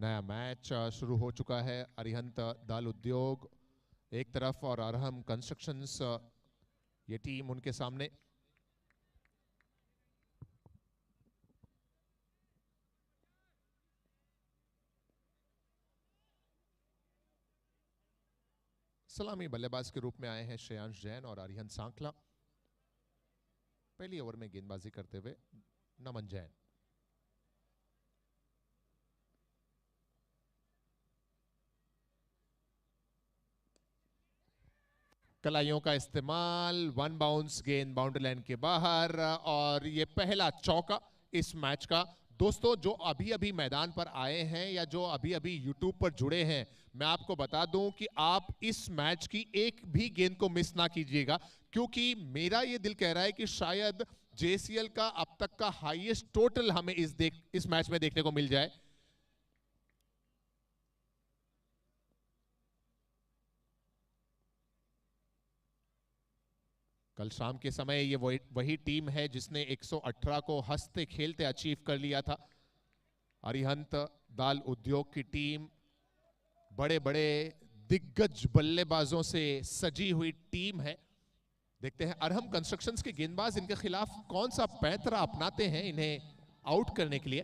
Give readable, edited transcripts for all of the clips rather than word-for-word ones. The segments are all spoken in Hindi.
नया मैच शुरू हो चुका है। अरिहंत दाल उद्योग एक तरफ और अरहम कंस्ट्रक्शंस ये टीम उनके सामने। सलामी बल्लेबाज के रूप में आए हैं श्रेयांश जैन और अरिहंत सांकला। पहली ओवर में गेंदबाजी करते हुए नमन जैन। कलाइयों का इस्तेमाल, वन बाउंस गेंद बाउंड्री लाइन के बाहर और ये पहला चौका इस मैच का। दोस्तों जो अभी अभी मैदान पर आए हैं या जो अभी अभी यूट्यूब पर जुड़े हैं, मैं आपको बता दूं कि आप इस मैच की एक भी गेंद को मिस ना कीजिएगा, क्योंकि मेरा ये दिल कह रहा है कि शायद जेसीएल का अब तक का हाईएस्ट टोटल हमें इस मैच में देखने को मिल जाए। कल शाम के समय ये वही टीम है जिसने 118 को हंसते खेलते अचीव कर लिया था। अरिहंत दाल उद्योग की टीम बड़े बड़े दिग्गज बल्लेबाजों से सजी हुई टीम है। देखते हैं अरहम कंस्ट्रक्शंस के गेंदबाज इनके खिलाफ कौन सा पैंतरा अपनाते हैं इन्हें आउट करने के लिए।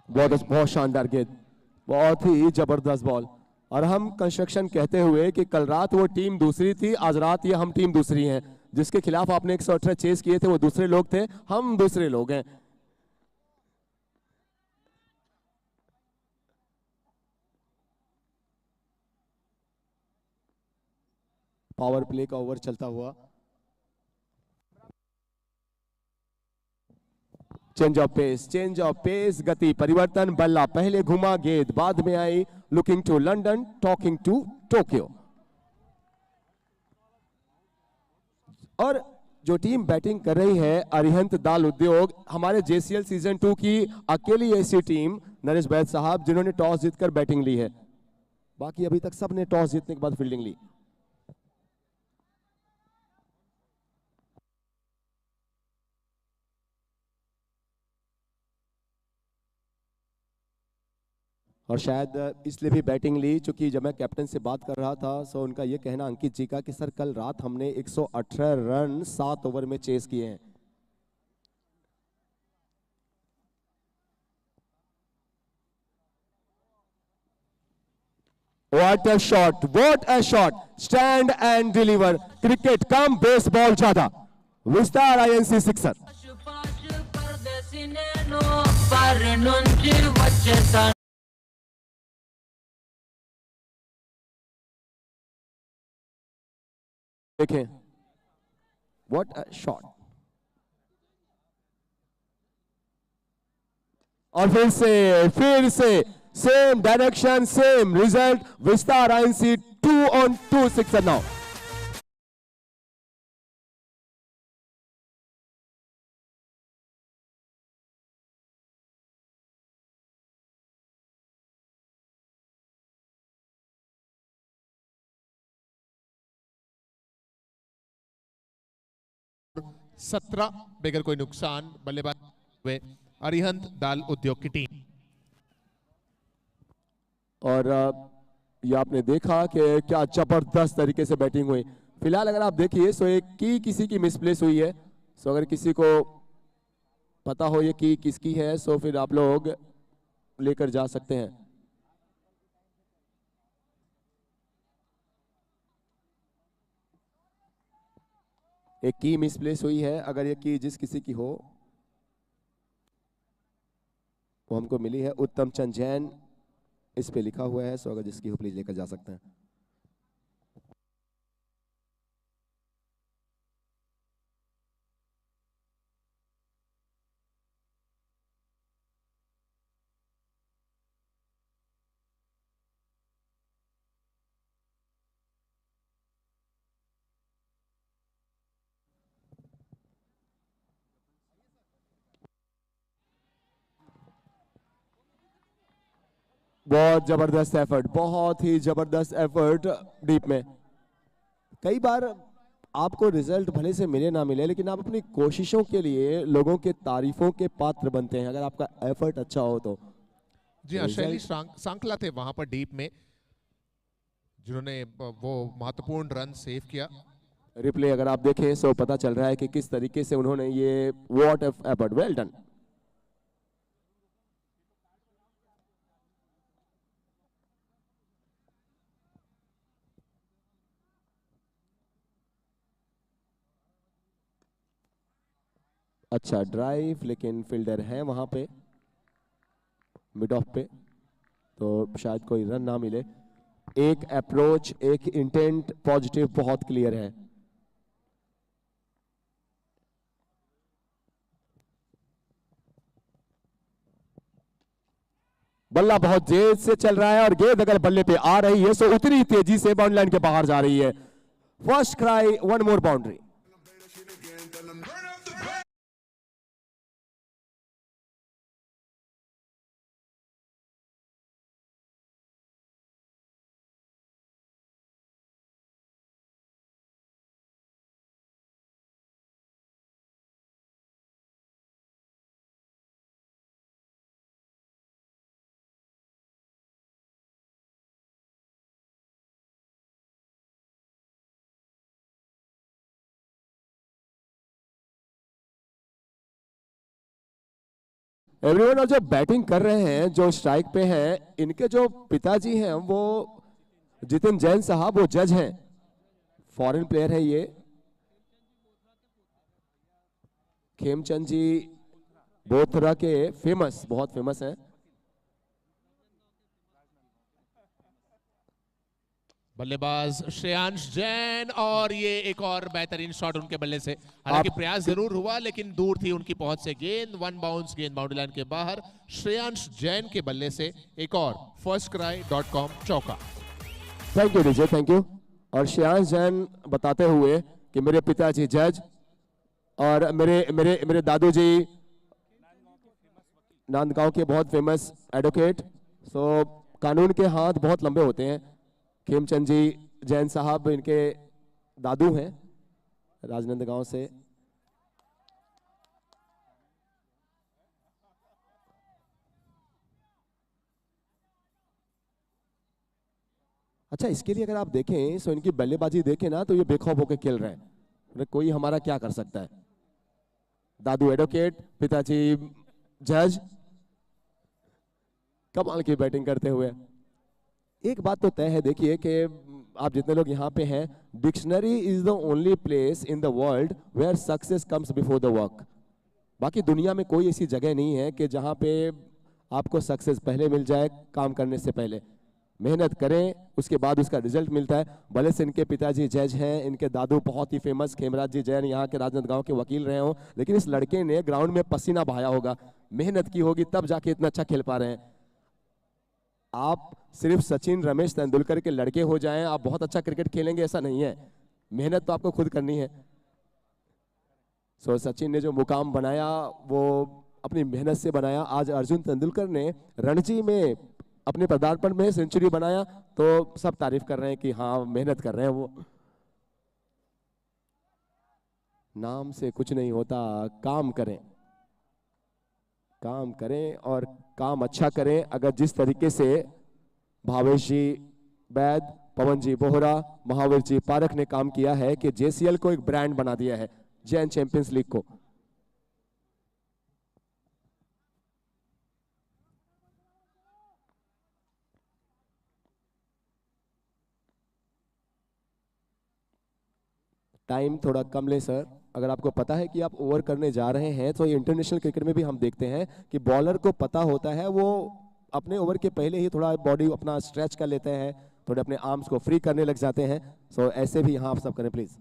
बहुत शानदार गेंद, बहुत ही जबरदस्त बॉल। और हम कंस्ट्रक्शन कहते हुए कि कल रात वो टीम दूसरी थी, आज रात ये हम टीम दूसरी हैं। जिसके खिलाफ आपने 118 चेस किए थे वो दूसरे लोग थे, हम दूसरे लोग हैं। पावर प्ले का ओवर चलता हुआ, चेंज ऑफ पेस, गति परिवर्तन, बल्ला पहले घुमा, गेंद बाद में आई। Looking to London, talking to Tokyo. और जो टीम बैटिंग कर रही है अरिहंत दाल उद्योग, हमारे जेसीएल सीजन 2 की अकेली ऐसी टीम नरेश बैद साहब जिन्होंने टॉस जीतकर बैटिंग ली है। बाकी अभी तक सबने टॉस जीतने के बाद फील्डिंग ली। और शायद इसलिए भी बैटिंग ली क्योंकि जब मैं कैप्टन से बात कर रहा था सो उनका यह कहना अंकित जी का कि सर कल रात हमने 118 रन 7 ओवर में चेस किए हैं। What a shot! What a shot! Stand and deliver. Cricket come, baseball ज्यादा। विस्तार INC सिक्सर। देखें, what a shot! और फिर से सेम डायरेक्शन, सेम रिजल्ट। विस्तार INC 2 on 2 सिक्सर नाउ। सत्रह बगैर कोई नुकसान बल्लेबाज हुए अरिहंत दाल उद्योग की टीम। और ये आपने देखा कि क्या जबरदस्त तरीके से बैटिंग हुई। फिलहाल अगर आप देखिए सो एक की किसी की मिसप्लेस हुई है। सो अगर किसी को पता हो ये की किसकी है सो फिर आप लोग लेकर जा सकते हैं। एक की मिसप्लेस हुई है, अगर ये की जिस किसी की हो वो हमको मिली है। उत्तम चंद जैन इस पे लिखा हुआ है, सो अगर जिसकी हो प्लीज लेकर जा सकते हैं। बहुत जबरदस्त एफर्ट, बहुत ही जबरदस्त एफर्ट डीप में। कई बार आपको रिजल्ट भले से मिले ना मिले, लेकिन आप अपनी कोशिशों के लिए लोगों के तारीफों के पात्र बनते हैं अगर आपका एफर्ट अच्छा हो तो। जी हाँ, शैली रिजल्ट सांकला थे वहां पर डीप में, जिन्होंने वो महत्वपूर्ण रन सेव किया। रिप्ले अगर आप देखें तो पता चल रहा है कि किस तरीके से उन्होंने ये व्हाट एफर्ट, वेल डन। अच्छा ड्राइव, लेकिन फील्डर है वहां पे मिड ऑफ पे, तो शायद कोई रन ना मिले। एक अप्रोच, एक इंटेंट पॉजिटिव बहुत क्लियर है। बल्ला बहुत तेज से चल रहा है और गेंद अगर बल्ले पे आ रही है तो उतनी तेजी से बाउंड्री लाइन के बाहर जा रही है। First cry, one more boundary. Everyone, और जो बैटिंग कर रहे हैं, जो स्ट्राइक पे हैं, इनके जो पिताजी हैं वो जितिन जैन साहब, वो जज हैं, फॉरेन प्लेयर है ये। खेमचंद जी बोथरा के फेमस, बहुत फेमस हैं। बल्लेबाज श्रेयांश जैन, और ये एक और बेहतरीन शॉट उनके बल्ले से, हालांकि प्रयास जरूर हुआ लेकिन दूर थी उनकी पहुंच से गेंद। वन बाउंस गेंद बाउंड्री लाइन के बाहर, श्रेयांश जैन के बल्ले से एक और firstcry.com चौका। Thank you DJ, thank you. और श्रेयांश जैन बताते हुए कि मेरे पिताजी जज और मेरे मेरे मेरे दादू जी नांदगांव के बहुत फेमस एडवोकेट, सो कानून के हाथ बहुत लंबे होते हैं। खेमचंद जी जैन साहब इनके दादू हैं, राजनांदगांव से। अच्छा, इसके लिए अगर आप देखें तो इनकी बल्लेबाजी देखें ना, तो ये बेखौफ होकर खेल रहे हैं, मतलब कोई हमारा क्या कर सकता है। दादू एडवोकेट, पिताजी जज, कमाल की बैटिंग करते हुए। एक बात तो तय है, देखिए कि आप जितने लोग यहाँ पे हैं, dictionary is the only place in the world where success comes before the work. बाकी दुनिया में कोई ऐसी जगह नहीं है कि जहाँ पे आपको सक्सेस पहले मिल जाए काम करने से पहले। मेहनत करें, उसके बाद उसका रिजल्ट मिलता है। भले से इनके पिताजी जज हैं, इनके दादू बहुत ही फेमस खेमराज जी जैन यहाँ के राजनांदगांव के वकील रहे हों, लेकिन इस लड़के ने ग्राउंड में पसीना बहाया होगा, मेहनत की होगी, तब जाके इतना अच्छा खेल पा रहे हैं। आप सिर्फ सचिन रमेश तेंदुलकर के लड़के हो जाएं, आप बहुत अच्छा क्रिकेट खेलेंगे ऐसा नहीं है, मेहनत तो आपको खुद करनी है। सचिन ने जो मुकाम बनाया वो अपनी मेहनत से बनाया। आज अर्जुन तेंदुलकर ने रणजी में अपने पदार्पण में सेंचुरी बनाया, तो सब तारीफ कर रहे हैं कि हाँ मेहनत कर रहे हैं वो। नाम से कुछ नहीं होता, काम करें, काम करें और काम अच्छा करें। अगर जिस तरीके से भावेश जी वैद, पवन जी बोहरा, महावीर जी पारख ने काम किया है कि जेसीएल को एक ब्रांड बना दिया है, जैन चैंपियंस लीग को। टाइम थोड़ा कम ले सर। अगर आपको पता है कि आप ओवर करने जा रहे हैं, तो इंटरनेशनल क्रिकेट में भी हम देखते हैं कि बॉलर को पता होता है, वो अपने ओवर के पहले ही थोड़ा बॉडी अपना स्ट्रेच कर लेते हैं, थोड़े अपने आर्म्स को फ्री करने लग जाते हैं। सो ऐसे भी यहाँ आप सब करें प्लीज।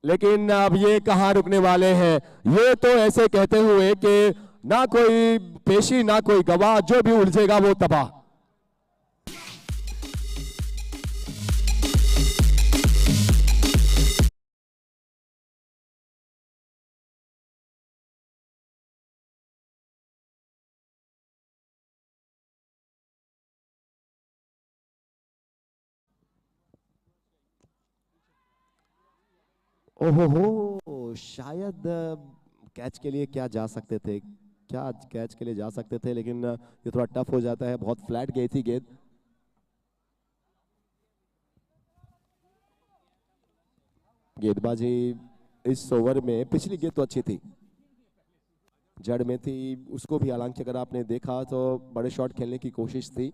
लेकिन अब ये कहाँ रुकने वाले हैं, ये तो ऐसे कहते हुए कि ना कोई पेशी ना कोई गवाह, जो भी उलझेगा वो तबाह। ओहो हो, शायद कैच के लिए क्या जा सकते थे, क्या कैच के लिए जा सकते थे, लेकिन ये थोड़ा टफ हो जाता है। बहुत फ्लैट गई थी गेंद। गेंदबाजी इस ओवर में, पिछली गेंद तो अच्छी थी, जड़ में थी उसको भी, हालांकि अगर आपने देखा तो बड़े शॉट खेलने की कोशिश थी।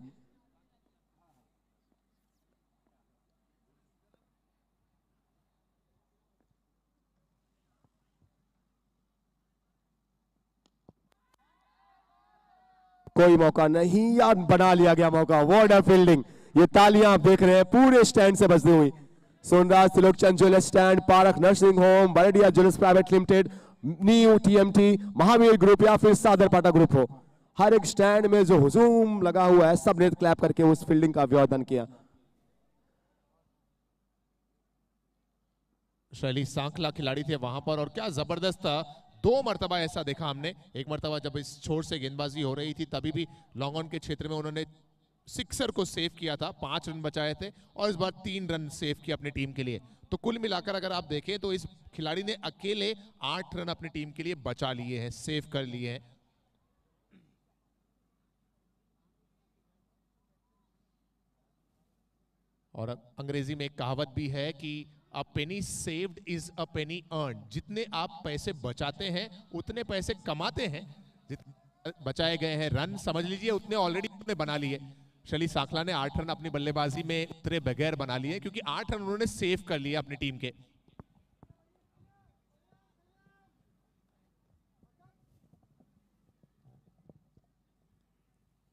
कोई मौका नहीं यार, बना लिया गया मौका। What a fielding. ये तालियां आप देख रहे हैं पूरे स्टैंड से बजती हुई। Sonraj Trilokchand jewellers stand, Parakh nursing home, Bardia jewellers private limited, new TMT, Mahavir group या फिर सादर पाटा ग्रुप हो, हर एक स्टैंड में जो हुजूम लगा हुआ है, सबने क्लैप करके उस फील्डिंग का अभिवादन किया। शैली सांखला खिलाड़ी थे वहां पर, और क्या जबरदस्त था। दो मर्तबा ऐसा देखा हमने, एक मर्तबा जब इस छोर से गेंदबाजी हो रही थी तभी भी लॉन्ग ऑन के क्षेत्र में उन्होंने सिक्सर को सेव किया था, 5 रन बचाए थे, और इस बार 3 रन सेव किया अपनी टीम के लिए। तो कुल मिलाकर अगर आप देखें तो इस खिलाड़ी ने अकेले 8 रन अपनी टीम के लिए बचा लिए हैं, सेव कर लिए हैं। और अंग्रेजी में एक कहावत भी है कि a penny saved is a penny earn. जितने आप पैसे बचाते हैं उतने पैसे कमाते हैं। बचाए गए हैं रन समझ लीजिए उतने ऑलरेडी उन्होंने बना लिए। शैली सांखला ने 8 रन अपनी बल्लेबाजी में उतरे बगैर बना लिए, क्योंकि 8 रन उन्होंने सेव कर लिए अपनी टीम के।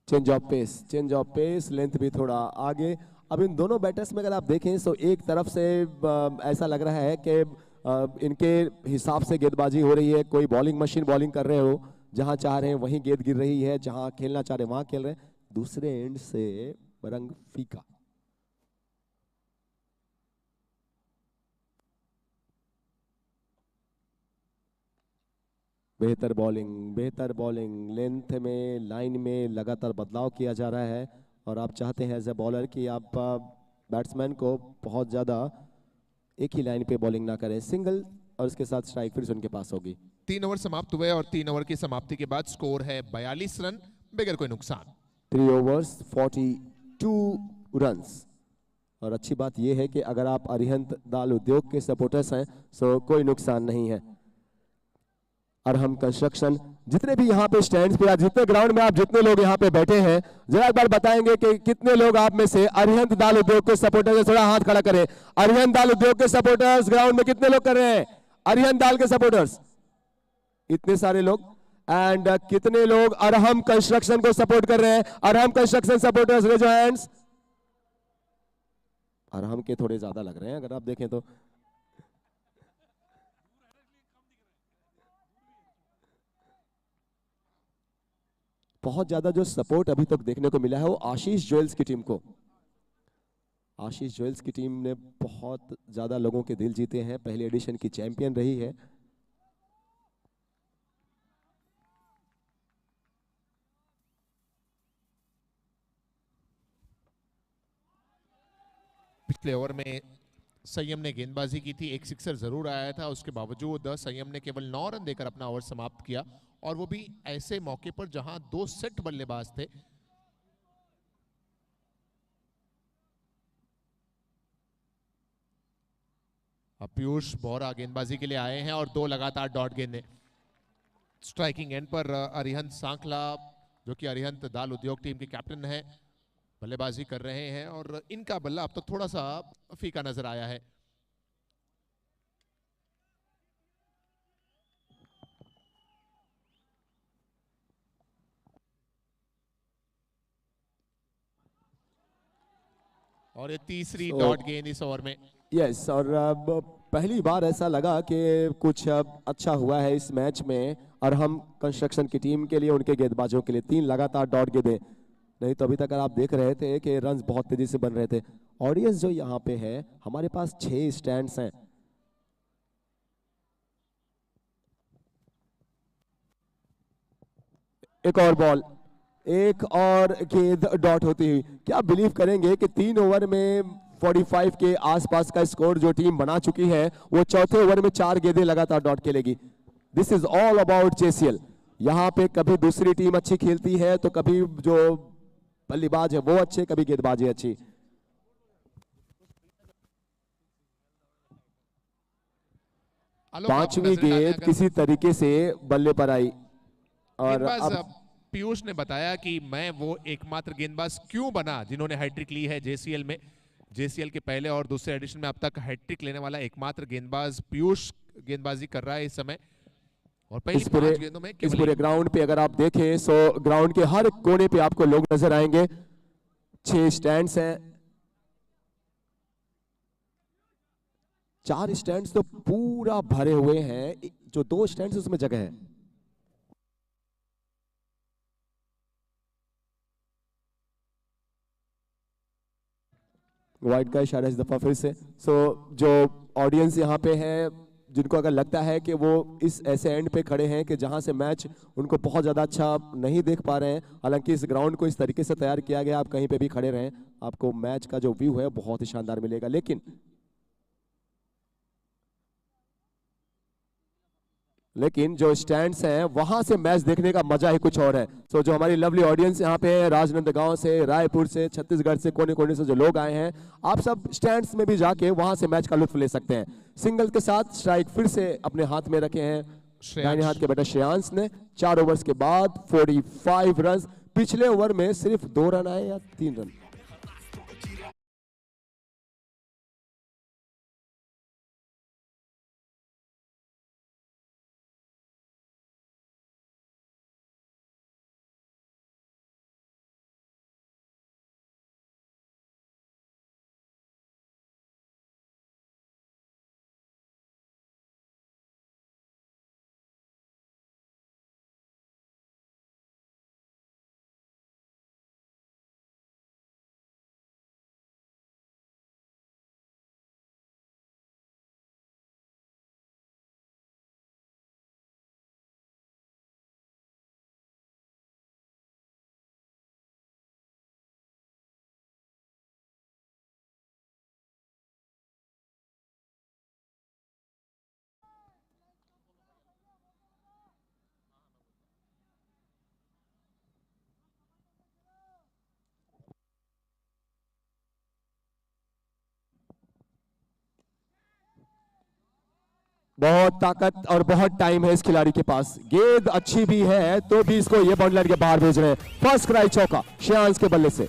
Change of pace, change of pace, length भी थोड़ा आगे। अब इन दोनों बैटर्स में अगर आप देखें तो एक तरफ से ऐसा लग रहा है कि इनके हिसाब से गेंदबाजी हो रही है, कोई बॉलिंग मशीन बॉलिंग कर रहे हो, जहां चाह रहे हैं वहीं गेंद गिर रही है, जहां खेलना चाह रहे हैं वहां खेल रहे हैं। दूसरे एंड से रंग फीका। बेहतर बॉलिंग, लेंथ में, लाइन में लगातार बदलाव किया जा रहा है, और आप चाहते हैं एज ए बॉलर कि आप बैट्समैन को बहुत ज़्यादा एक ही लाइन पे बॉलिंग ना करें, सिंगल और उसके साथ स्ट्राइक फिर से उनके पास होगी। 3 ओवर समाप्त हुए और 3 ओवर की समाप्ति के बाद स्कोर है 42 रन बगैर कोई नुकसान। 3 ओवर्स 42 रन्स। और अच्छी बात यह है कि अगर आप अरिहंत दाल उद्योग के सपोर्टर्स हैं तो कोई नुकसान नहीं है। अरहम कंस्ट्रक्शन, जितने भी यहाँ पे स्टैंड्स पे, जितने ग्राउंड में आप जितने लोग यहाँ पे बैठे हैं, जरा एक बार बताएंगे कि कितने लोग आप में से अरिहंत दाल उद्योग के सपोर्टर्स हैं, थोड़ा हाथ खड़ा करें। अरिहंत दाल उद्योग के सपोर्टर्स ग्राउंड में कितने लोग कर रहे हैं? अरिहंत दाल के सपोर्टर्स इतने सारे लोग। एंड कितने लोग अरहम कंस्ट्रक्शन को सपोर्ट कर रहे हैं? Arham construction supporters raise your hands. Arham के थोड़े ज्यादा लग रहे हैं अगर आप देखें तो। बहुत ज्यादा जो सपोर्ट अभी तक देखने को मिला है वो आशीष ज्वेल्स की टीम को। आशीष ज्वेल्स की टीम ने बहुत ज्यादा लोगों के दिल जीते हैं, पहले एडिशन की चैंपियन रही है। पिछले ओवर में संयम ने गेंदबाजी की थी, एक सिक्सर जरूर आया था, उसके बावजूद संयम ने केवल 9 रन देकर अपना ओवर समाप्त किया, और वो भी ऐसे मौके पर जहां 2 सेट बल्लेबाज थे। अब पीयूष बोरा गेंदबाजी के लिए आए हैं और 2 लगातार डॉट गेंदें। स्ट्राइकिंग एंड पर अरिहंत सांखला, जो कि अरिहंत दाल उद्योग टीम के कैप्टन है, बल्लेबाजी कर रहे हैं, और इनका बल्ला अब तक थोड़ा सा फीका नजर आया है। और ये तीसरी डॉट गेंद इस ओवर में। यस, और पहली बार ऐसा लगा कि कुछ अच्छा हुआ है इस मैच में अरहम कंस्ट्रक्शन की टीम के लिए, उनके गेंदबाजों के लिए। 3 लगातार डॉट गेंदें, नहीं तो अभी तक आप देख रहे थे कि रन्स बहुत तेजी से बन रहे थे। ऑडियंस जो यहाँ पे है, हमारे पास 6 स्टैंड्स हैं। एक और बॉल, एक और गेंद डॉट होती हुई। क्या बिलीव करेंगे कि 3 ओवर में 45 के आसपास का स्कोर जो टीम बना चुकी है, वो चौथे ओवर में 4 गेंदें लगातार डॉट खेलेगी। This is all about जेसीएल। यहाँ पे कभी दूसरी टीम अच्छी खेलती है तो कभी जो बल्लेबाज है वो अच्छे, कभी गेंदबाजी अच्छी। पांचवी गेंद किसी तरीके से बल्ले पर आई और अब पीयूष ने बताया कि मैं वो एकमात्र गेंदबाज क्यों बना जिन्होंने हैट्रिक ली है जेसीएल में। जेसीएल के पहले और दूसरे एडिशन में अब तक हैट्रिक लेने वाला एकमात्र गेंदबाज पीयूष गेंदबाजी कर रहा है इस समय। और पहली 5 गेंदों में इस पूरे ग्राउंड पे अगर आप देखें तो ग्राउंड के हर कोने पे आपको लोग नजर आएंगे। 6 स्टैंड्स हैं, 4 स्टैंड्स तो पूरा भरे हुए हैं, जो 2 स्टैंड्स उसमें जगह है। वाइड का इशारा इस दफा फिर से। जो ऑडियंस यहाँ पे है, जिनको अगर लगता है कि वो इस ऐसे एंड पे खड़े हैं कि जहां से मैच उनको बहुत ज़्यादा अच्छा नहीं देख पा रहे हैं, हालांकि इस ग्राउंड को इस तरीके से तैयार किया गया, आप कहीं पे भी खड़े रहें आपको मैच का जो व्यू है बहुत ही शानदार मिलेगा। लेकिन जो स्टैंड्स हैं वहां से मैच देखने का मजा ही कुछ और है। जो हमारी लवली ऑडियंस यहाँ पे है, राजनंदगांव से, रायपुर से, छत्तीसगढ़ से, कोने कोने से जो लोग आए हैं, आप सब स्टैंड्स में भी जाके वहां से मैच का लुत्फ ले सकते हैं। सिंगल के साथ स्ट्राइक फिर से अपने हाथ में रखे हैं दाहिने हाथ के बेटा श्रेयांश ने। 4 ओवर्स के बाद 45 रन। पिछले ओवर में सिर्फ 2 रन आए या 3 रन। बहुत ताकत और बहुत टाइम है इस खिलाड़ी के पास। गेंद अच्छी भी है तो भी इसको ये बाउंड्री लाइन के बाहर भेज रहे हैं। फर्स्ट क्राई चौका श्रेयांश के बल्ले से।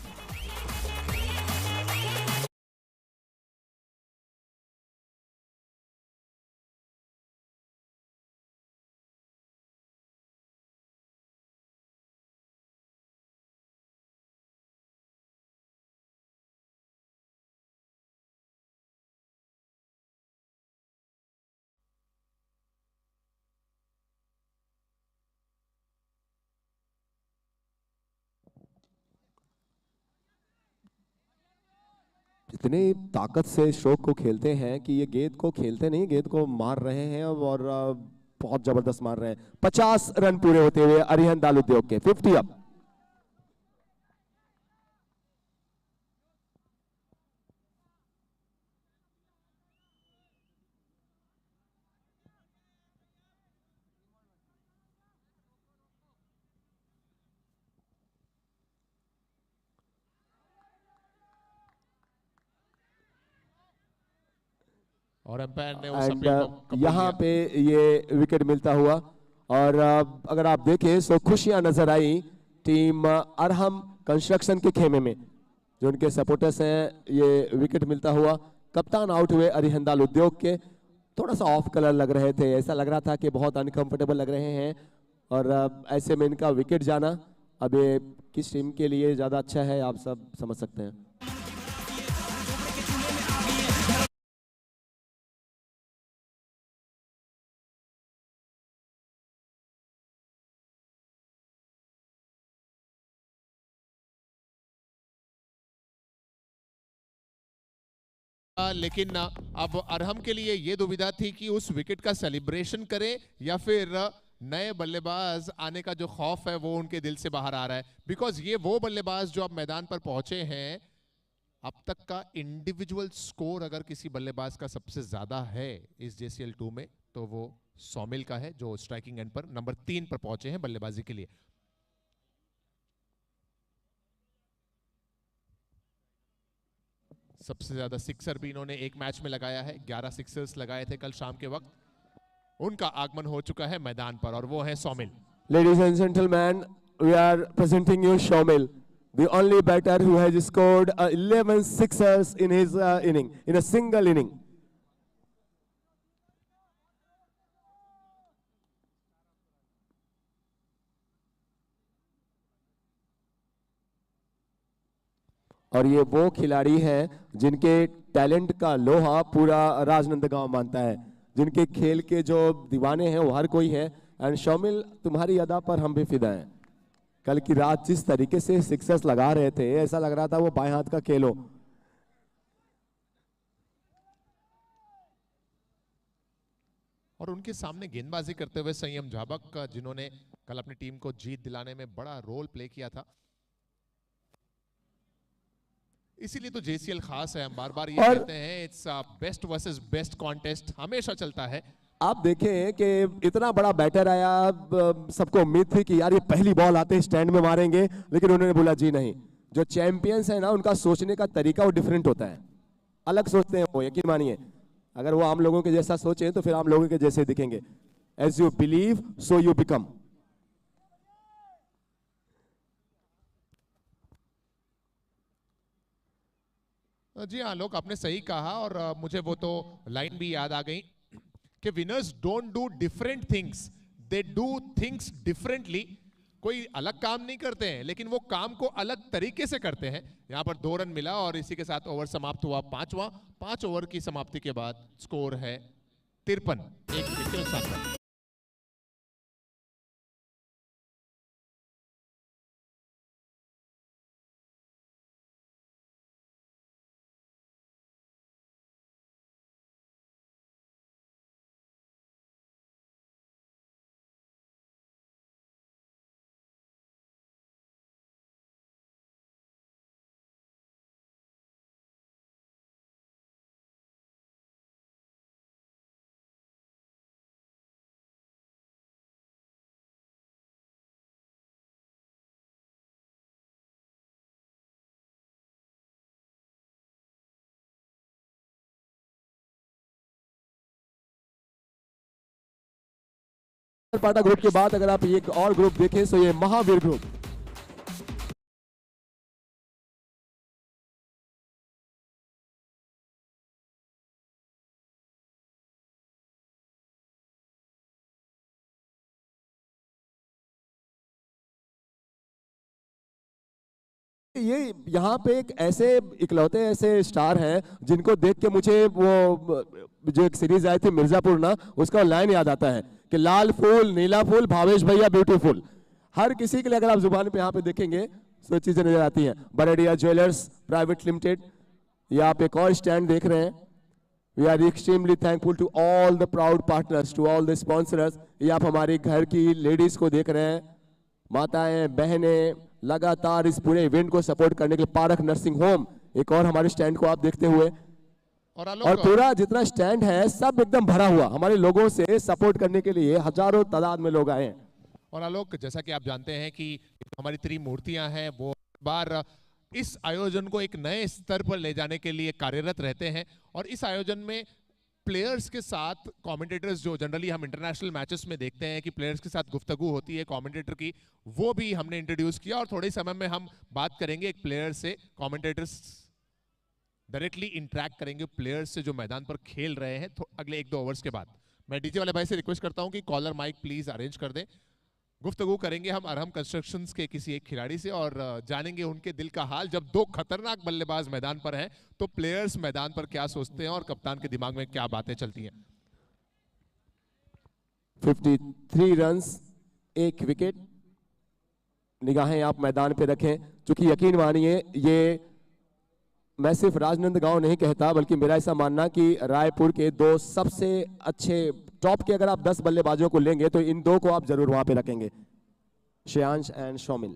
इतने ताकत से स्ट्रोक को खेलते हैं कि ये गेंद को खेलते नहीं, गेंद को मार रहे हैं और बहुत जबरदस्त मार रहे हैं। 50 रन पूरे होते हुए अरिहंत दाल उद्योग के 50 अप। और अंपायर ने उस अपील को कबूल यहाँ किया। पे ये विकेट मिलता हुआ और अगर आप देखें तो खुशियां नजर आई टीम अरहम कंस्ट्रक्शन के खेमे में, जो उनके सपोर्टर्स हैं। ये विकेट मिलता हुआ कप्तान आउट हुए अरिहंदाल उद्योग के। थोड़ा सा ऑफ कलर लग रहे थे, ऐसा लग रहा था कि बहुत अनकंफर्टेबल लग रहे हैं और ऐसे में इनका विकेट जाना अब ये किस टीम के लिए ज़्यादा अच्छा है आप सब समझ सकते हैं। लेकिन अब अरहम के लिए यह दुविधा थी कि उस विकेट का सेलिब्रेशन करें या फिर नए बल्लेबाज आने का जो खौफ है वो उनके दिल से बाहर आ रहा है। बिकॉज ये वो बल्लेबाज जो अब मैदान पर पहुंचे हैं अब तक का इंडिविजुअल स्कोर अगर किसी बल्लेबाज का सबसे ज्यादा है इस JCL 2 में तो वो सौमिल का है, जो स्ट्राइकिंग एंड पर नंबर 3 पर पहुंचे हैं बल्लेबाजी के लिए। सबसे ज्यादा सिक्सर भी इन्होंने एक मैच में लगाया है, 11 सिक्सर्स लगाए थे कल शाम के वक्त। उनका आगमन हो चुका है मैदान पर और वो है Saumil. Ladies and gentlemen, we are presenting you Shomil, the only batter who has scored 11 sixers in his inning, in a single inning. और ये वो खिलाड़ी हैं जिनके टैलेंट का लोहा पूरा राजनंदगांव मानता है, जिनके खेल के जो दीवाने हैं वो हर कोई है। एंड शौमिल, तुम्हारी अदा पर हम भी फिदा हैं। कल की रात जिस तरीके से सिक्सर्स लगा रहे थे, ऐसा लग रहा था वो बाएं हाथ का खेल हो। और उनके सामने गेंदबाजी करते हुए संयम झाबक, जिन्होंने कल अपनी टीम को जीत दिलाने में बड़ा रोल प्ले किया था। इसीलिए तो JCL खास है। हम बार बार ये कहते हैं, it's best versus best contest हमेशा चलता है। आप देखें कि इतना बड़ा बैटर आया, सबको उम्मीद थी कि यार ये पहली बॉल आते स्टैंड में मारेंगे, लेकिन उन्होंने बोला जी नहीं। जो चैंपियंस है ना, उनका सोचने का तरीका वो डिफरेंट होता है, अलग सोचते हैं वो, यकीन मानिए। अगर वो आम लोगों के जैसा सोचे तो फिर आम लोगों के जैसे दिखेंगे। As you believe so you become. जी हाँ लोग, आपने सही कहा। और मुझे वो तो लाइन भी याद आ गई कि winners don't do different things, they do things differently. कोई अलग काम नहीं करते हैं, लेकिन वो काम को अलग तरीके से करते हैं। यहाँ पर 2 रन मिला और इसी के साथ ओवर समाप्त हुआ 5वां। 5 ओवर की समाप्ति के बाद स्कोर है 53, एक विकेट के नुकसान पर। पाटा ग्रुप के बाद अगर आप एक और ग्रुप देखें तो ये महावीर ग्रुप। ये यहाँ पे एक ऐसे इकलौते ऐसे स्टार हैं जिनको देख के मुझे वो जो एक सीरीज आई थी मिर्जापुर ना, उसका लाइन याद आता है कि लाल फूल नीला फूल भावेश भैया ब्यूटीफुल। हर किसी के लिए अगर आप जुबान पे यहाँ पे देखेंगे तो चीजें नजर आती हैं। बरेडिया ज्वेलर्स प्राइवेट लिमिटेड, ये आप एक और स्टैंड देख रहे हैं। We are extremely thankful to all the proud partners, to all the sponsors. ये आप हमारी घर की लेडीज को देख रहे हैं, माताएं बहनें लगातार इस पूरे इवेंट को सपोर्ट करने के लिए। पारख नर्सिंग होम एक और हमारे स्टैंड को आप देखते हुए, और पूरा जितना स्टैंड है सब एकदम भरा हुआ हमारे लोगों से सपोर्ट करने के लिए। हजारों तादाद में लोग आए हैं। और आलोक, जैसा कि आप जानते हैं कि हमारी त्रिमूर्तियां हैं, वो बार इस आयोजन को एक नए स्तर पर ले जाने के लिए कार्यरत रहते हैं। और इस आयोजन में प्लेयर्स के साथ कमेंटेटर्स, जो जनरली हम इंटरनेशनल मैचेस में देखते हैं कि प्लेयर्स के साथ गुफ्तगू होती है कमेंटेटर की, वो भी हमने इंट्रोड्यूस किया। और थोड़े समय में हम बात करेंगे एक प्लेयर से, कमेंटेटर्स डायरेक्टली इंटरेक्ट करेंगे प्लेयर्स से जो मैदान पर खेल रहे हैं अगले 1-2 ओवर्स के बाद। मैं डीजे वाले भाई से रिक्वेस्ट करता हूं कि कॉलर माइक प्लीज अरेंज कर दें। गुफ्तगू करेंगे हम अरहम कंस्ट्रक्शंस के किसी एक खिलाड़ी से और जानेंगे उनके दिल का हाल। जब 2 खतरनाक बल्लेबाज मैदान पर हैं तो प्लेयर्स मैदान पर क्या सोचते हैं और कप्तान के दिमाग में क्या बातें चलती हैं। 53 रन्स, 1 विकेट। निगाहें आप मैदान पे रखें, क्योंकि यकीन मानिए ये मैं सिर्फ राजनंदगांव नहीं कहता, बल्कि मेरा ऐसा मानना कि रायपुर के 2 सबसे अच्छे टॉप के अगर आप 10 बल्लेबाजों को लेंगे तो इन 2 को आप जरूर वहां पे रखेंगे, श्रेयांश एंड शौमिल।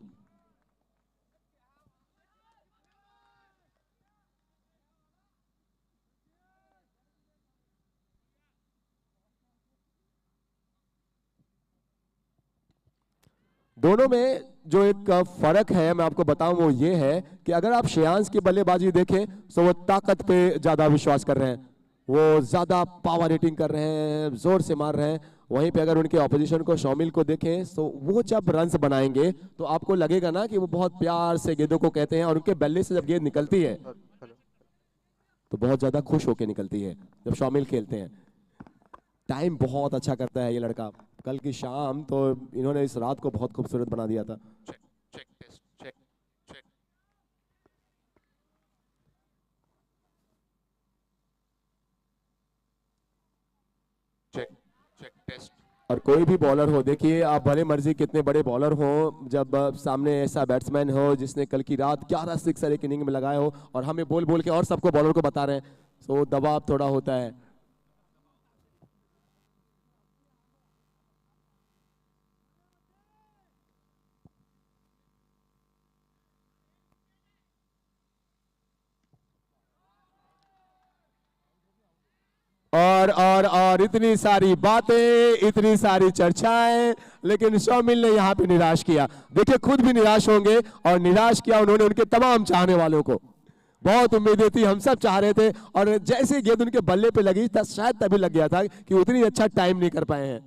दोनों में जो एक फर्क है मैं आपको बताऊं वो ये है कि अगर आप श्रेयांश की बल्लेबाजी देखें तो वो ताकत पे ज्यादा विश्वास कर रहे हैं, वो ज्यादा पावर हिटिंग कर रहे हैं, जोर से मार रहे हैं। वहीं पे अगर उनके ऑपोजिशन को शॉमिल को देखें तो वो जब रन्स बनाएंगे तो आपको लगेगा ना कि वो बहुत प्यार से गेंदों को कहते हैं, और उनके बल्ले से जब गेंद निकलती है तो बहुत ज्यादा खुश होकर निकलती है जब शॉमिल खेलते हैं। टाइम बहुत अच्छा करता है ये लड़का। कल की शाम तो इन्होंने इस रात को बहुत खूबसूरत बना दिया था। Check check test check check. Check check test. और कोई भी बॉलर हो, देखिए आप भले मर्जी कितने बड़े बॉलर हो, जब सामने ऐसा बैट्समैन हो जिसने कल की रात 11 सिक्सर एक इनिंग में लगाए हो और हमें बोल बोल के और सबको बॉलर को बता रहे हैं, तो दबाव थोड़ा होता है। और इतनी सारी बातें, इतनी सारी चर्चाएं, लेकिन शॉमिल ने यहां पे निराश किया। देखिए खुद भी निराश होंगे और निराश किया उन्होंने उनके तमाम चाहने वालों को। बहुत उम्मीदें थी, हम सब चाह रहे थे, और जैसे गेंद उनके बल्ले पे लगी था शायद तभी लग गया था कि उतनी अच्छा टाइम नहीं कर पाए हैं।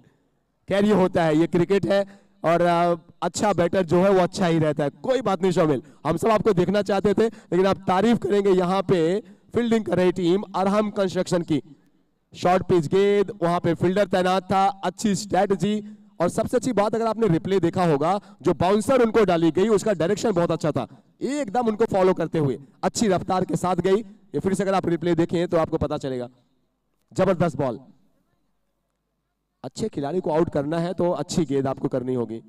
खैर ये होता है, ये क्रिकेट है, और अच्छा बैटर जो है वो अच्छा ही रहता है। कोई बात नहीं शॉमिल, हम सब आपको देखना चाहते थे, लेकिन आप तारीफ करेंगे यहाँ पे फील्डिंग कर रही टीम अरहम कंस्ट्रक्शन की। शॉर्ट पिच गेंद, वहां पे फील्डर तैनात था, अच्छी स्ट्रेटजी, और सबसे अच्छी बात अगर आपने रिप्ले देखा होगा, जो बाउंसर उनको डाली गई उसका डायरेक्शन बहुत अच्छा था, एकदम उनको फॉलो करते हुए अच्छी रफ्तार के साथ गई। ये फिर से अगर आप रिप्ले देखें तो आपको पता चलेगा। जबरदस्त बॉल। अच्छे खिलाड़ी को आउट करना है तो अच्छी गेंद आपको करनी होगी।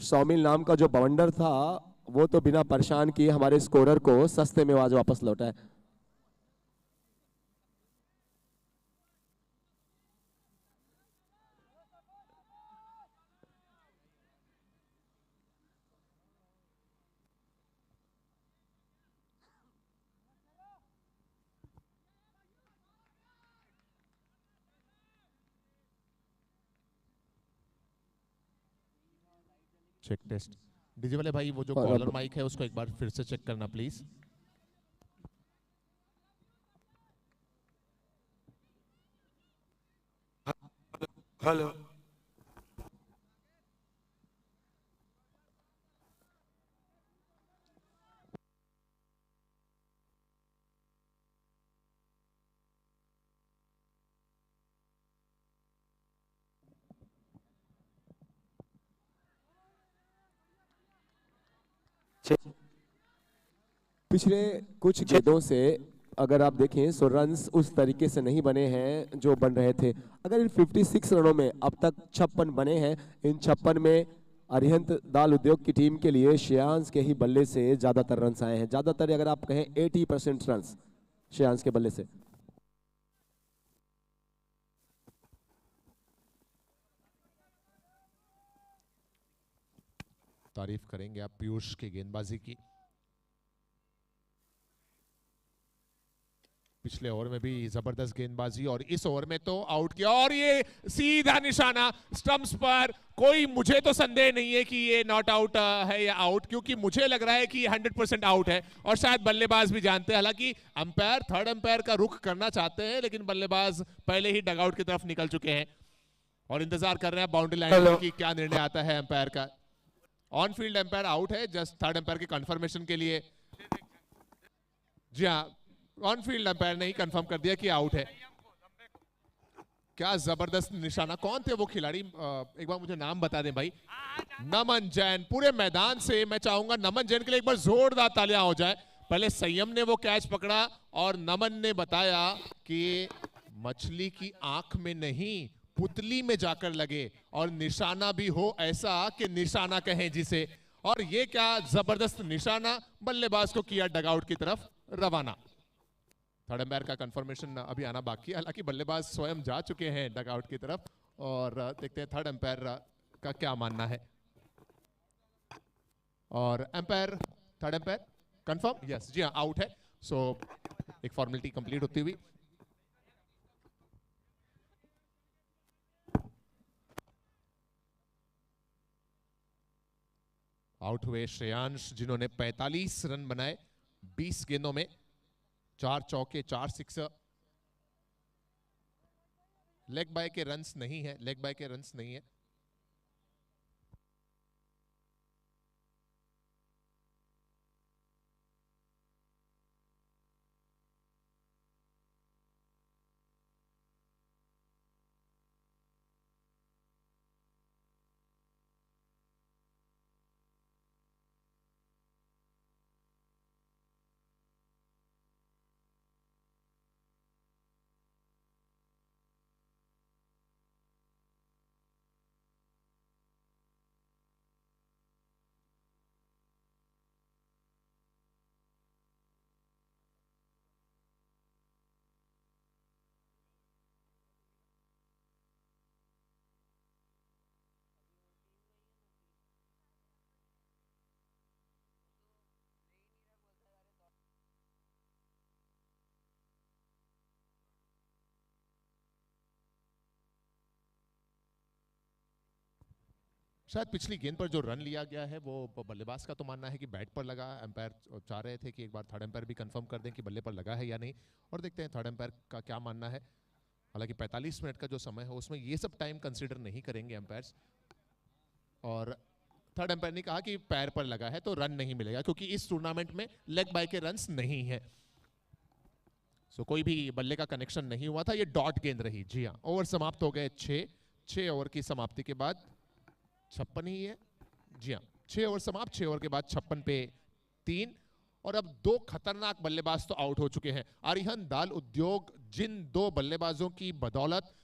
शॉमिल नाम का जो बवंडर था वो तो बिना परेशान किए हमारे स्कोरर को सस्ते में आज वापस लौटा है। Check test. डीजे वाले भाई वो जो और कॉलर अब माइक है उसको एक बार फिर से चेक करना प्लीज। हेलो। पिछले कुछ गेंदों से अगर आप देखें तो रन्स उस तरीके से नहीं बने हैं जो बन रहे थे। अगर इन 56 रनों में अब तक 56 बने हैं, इन 56 में अरिहंत दाल उद्योग की टीम के लिए श्रेयांश के ही बल्ले से ज्यादातर रन्स आए हैं। ज्यादातर अगर आप कहें 80% रन्स श्रेयांश के बल्ले से। तारीफ करेंगे आप पीयूष की गेंदबाजी की। पिछले ओवर में भी जबरदस्त गेंदबाजी और इस ओवर में तो आउट किया, और ये सीधा निशाना स्टंप्स पर। कोई मुझे तो संदेह नहीं है कि ये नॉट आउट है या आउट, क्योंकि मुझे लग रहा है कि 100% आउट है, और शायद बल्लेबाज भी जानते हैं। हालांकि अंपायर थर्ड अंपायर का रुख करना चाहते हैं, लेकिन बल्लेबाज पहले ही डगआउट की तरफ निकल चुके हैं और इंतजार कर रहे हैं बाउंड्री लाइन पर कि क्या निर्णय आता है अंपायर का। ऑन फील्ड अंपायर आउट है, जस्ट थर्ड अंपायर की कंफर्मेशन के लिए। जी हाँ, ऑन फील्ड अंपायर ने ही कंफर्म कर दिया कि आउट है। क्या जबरदस्त निशाना। कौन थे वो खिलाड़ी, एक बार मुझे नाम बता दें भाई। नमन जैन। पूरे मैदान से मैं चाहूंगा नमन जैन के लिए एक बार जोरदार तालियां हो जाए। पहले संयम ने वो कैच पकड़ा और नमन ने बताया कि मछली की आंख में नहीं पुतली में जाकर लगे, और निशाना भी हो ऐसा कि निशाना कहें जिसे। और ये क्या जबरदस्त निशाना, बल्लेबाज को किया डगआउट की तरफ रवाना। थर्ड अंपायर का कंफर्मेशन अभी आना बाकी है, हालांकि बल्लेबाज स्वयं जा चुके हैं डगआउट की तरफ, और देखते हैं थर्ड अंपायर का क्या मानना है। और umpire, third umpire confirm, yes जी हाँ आउट है। सो एक फॉर्मेलिटी कंप्लीट होती हुई आउट हुए श्रेयांश, जिन्होंने 45 रन बनाए 20 गेंदों में, 4 चौके 4 सिक्सर। लेग बाय के रन्स नहीं है, लेग बाय के रन्स नहीं है। शायद पिछली गेंद पर जो रन लिया गया है वो बल्लेबाज का तो मानना है कि बैट पर लगा। एम्पायर चाह रहे थे कि एक बार थर्ड एम्पायर भी कंफर्म कर दें कि बल्ले पर लगा है या नहीं, और देखते हैं थर्ड एम्पायर का क्या मानना है। हालांकि 45 मिनट का जो समय है उसमें ये सब टाइम कंसीडर नहीं करेंगे एम्पायर्स, और थर्ड एम्पायर ने कहा कि पैर पर लगा है तो रन नहीं मिलेगा, क्योंकि इस टूर्नामेंट में लेग बाय के रन्स नहीं है। सो कोई भी बल्ले का कनेक्शन नहीं हुआ था, ये डॉट गेंद रही। जी हाँ, ओवर समाप्त हो गए 6 ओवर की समाप्ति के बाद 56 ही है। जी हाँ, 6 ओवर समाप्त, 6 ओवर के बाद 56 पे 3। और अब 2 खतरनाक बल्लेबाज तो आउट हो चुके हैं। आरिहन दाल उद्योग जिन 2 बल्लेबाजों की बदौलत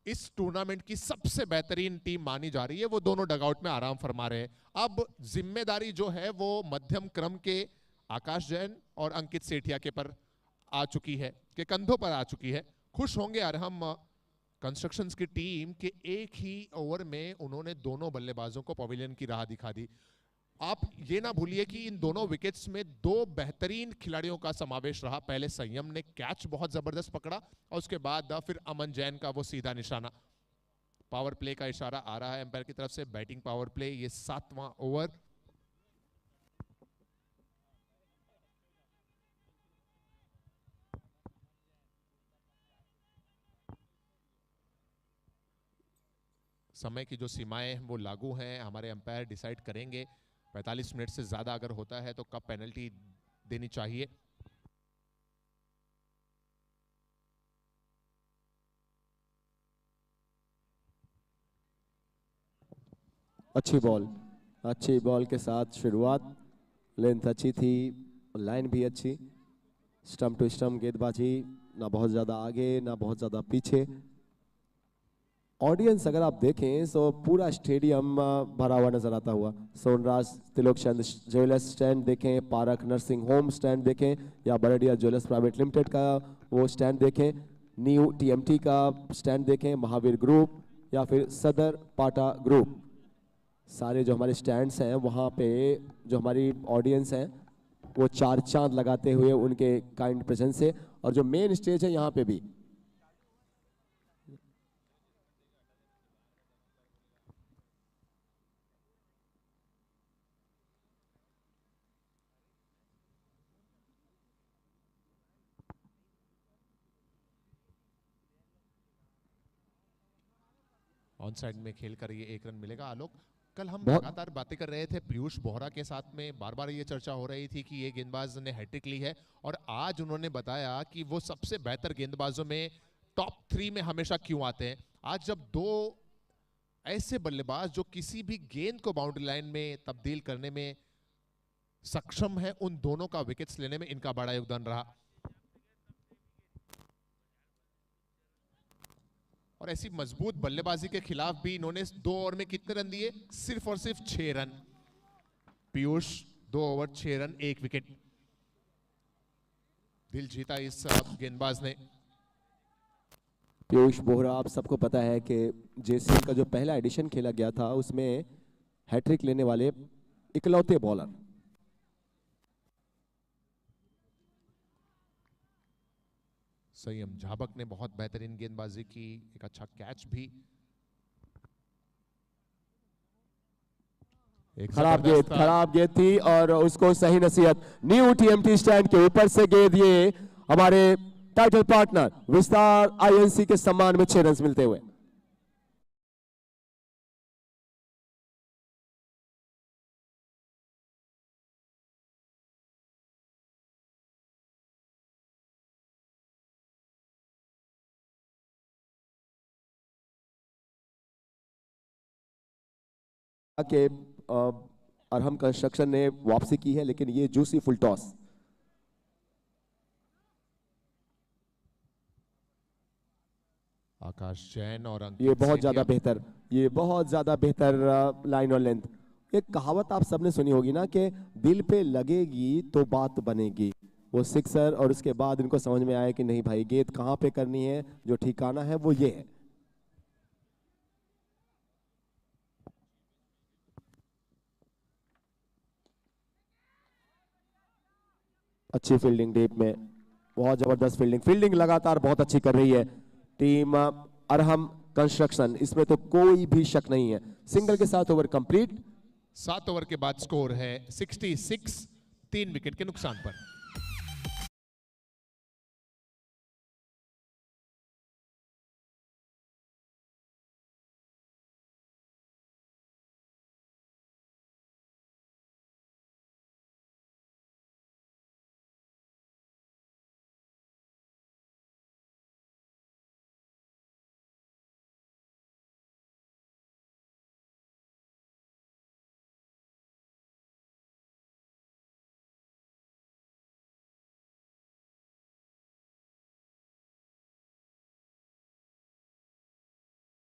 इस टूर्नामेंट की सबसे बेहतरीन टीम मानी जा रही है, वो दोनों डगआउट में आराम फरमा रहे हैं। अब जिम्मेदारी जो है वो मध्यम क्रम के आकाश जैन और अंकित सेठिया के पर आ चुकी है, के कंधों पर आ चुकी है। खुश होंगे अरहम कंस्ट्रक्शंस की टीम के एक ही ओवर में उन्होंने दोनों बल्लेबाजों को पवेलियन की राह दिखा दी। आप ये ना भूलिए कि इन दोनों विकेट्स में 2 बेहतरीन खिलाड़ियों का समावेश रहा। पहले संयम ने कैच बहुत जबरदस्त पकड़ा, और उसके बाद फिर अमन जैन का वो सीधा निशाना। पावर प्ले का इशारा आ रहा है एम्पायर की तरफ से, बैटिंग पावर प्ले, ये 7वां ओवर। समय की जो सीमाएं हैं वो लागू हैं, हमारे एम्पायर डिसाइड करेंगे। 45 मिनट से ज्यादा अगर होता है तो कब पेनल्टी देनी चाहिए। अच्छी बॉल के साथ शुरुआत, लेंथ अच्छी थी, लाइन भी अच्छी, स्टंप टू स्टंप गेंदबाजी, ना बहुत ज़्यादा आगे ना बहुत ज़्यादा पीछे। ऑडियंस अगर आप देखें तो पूरा स्टेडियम भरा हुआ नजर आता हुआ। सोनराज तिलोक चंद ज्वेलर्स स्टैंड देखें, पारक नर्सिंग होम स्टैंड देखें, या बरडिया ज्वेलर्स प्राइवेट लिमिटेड का वो स्टैंड देखें, न्यू टीएमटी का स्टैंड देखें, महावीर ग्रुप या फिर सदर पाटा ग्रुप, सारे जो हमारे स्टैंड्स हैं वहाँ पे जो हमारी ऑडियंस हैं वो 4 चांद लगाते हुए उनके काइंड प्रेजेंस से, और जो मेन स्टेज है यहाँ पे भी ऑन साइड में खेल कर ये 1 रन मिलेगा। आलोक, कल हम बहुत लगातार बातें कर रहे थे पीयूष बोहरा के साथ में, बार बार ये चर्चा हो रही थी कि ये गेंदबाज ने हैट्रिक ली है, और आज उन्होंने बताया कि वो सबसे बेहतर गेंदबाजों में टॉप 3 में हमेशा क्यों आते हैं। आज जब 2 ऐसे बल्लेबाज जो किसी भी गेंद को बाउंड्री लाइन में तब्दील करने में सक्षम है, उन दोनों का विकेट्स लेने में इनका बड़ा योगदान रहा। और ऐसी मजबूत बल्लेबाजी के खिलाफ भी इन्होंने 2 ओवर में कितने रन दिए? सिर्फ और सिर्फ 6 run. Piyush 2 over 6 run 1 wicket, दिल जीता इस गेंदबाज ने। पीयूष बोहरा, आप सबको पता है कि जेसीएल का जो पहला एडिशन खेला गया था उसमें हैट्रिक लेने वाले इकलौते बॉलर। संयम झाबक ने बहुत बेहतरीन गेंदबाजी की, एक अच्छा कैच भी। एक खराब जबरदस्त गेंद थी और उसको सही नसीहत। न्यू टीएमटी स्टैंड के ऊपर से गेंद, ये हमारे टाइटल पार्टनर विस्तार आईएनसी के सम्मान में 6 रन मिलते हुए। के अरहम कंस्ट्रक्शन ने वापसी की है, लेकिन ये जूसी फुल टॉस। आकाश जैन और ये अंकित बहुत ज्यादा सेठिया। बेहतर, ये बहुत ज्यादा बेहतर लाइन और लेंथ। एक कहावत आप सबने सुनी होगी ना कि दिल पे लगेगी तो बात बनेगी। वो सिक्सर और उसके बाद इनको समझ में आया कि नहीं भाई, गेंद कहाँ पे करनी है, जो ठिकाना है वो ये है। अच्छी फील्डिंग डीप में, बहुत जबरदस्त फील्डिंग लगातार बहुत अच्छी कर रही है टीम अरहम कंस्ट्रक्शन, इसमें तो कोई भी शक नहीं है। सिंगल के साथ ओवर कंप्लीट। 7 ओवर के बाद स्कोर है 66, 3 विकेट के नुकसान पर।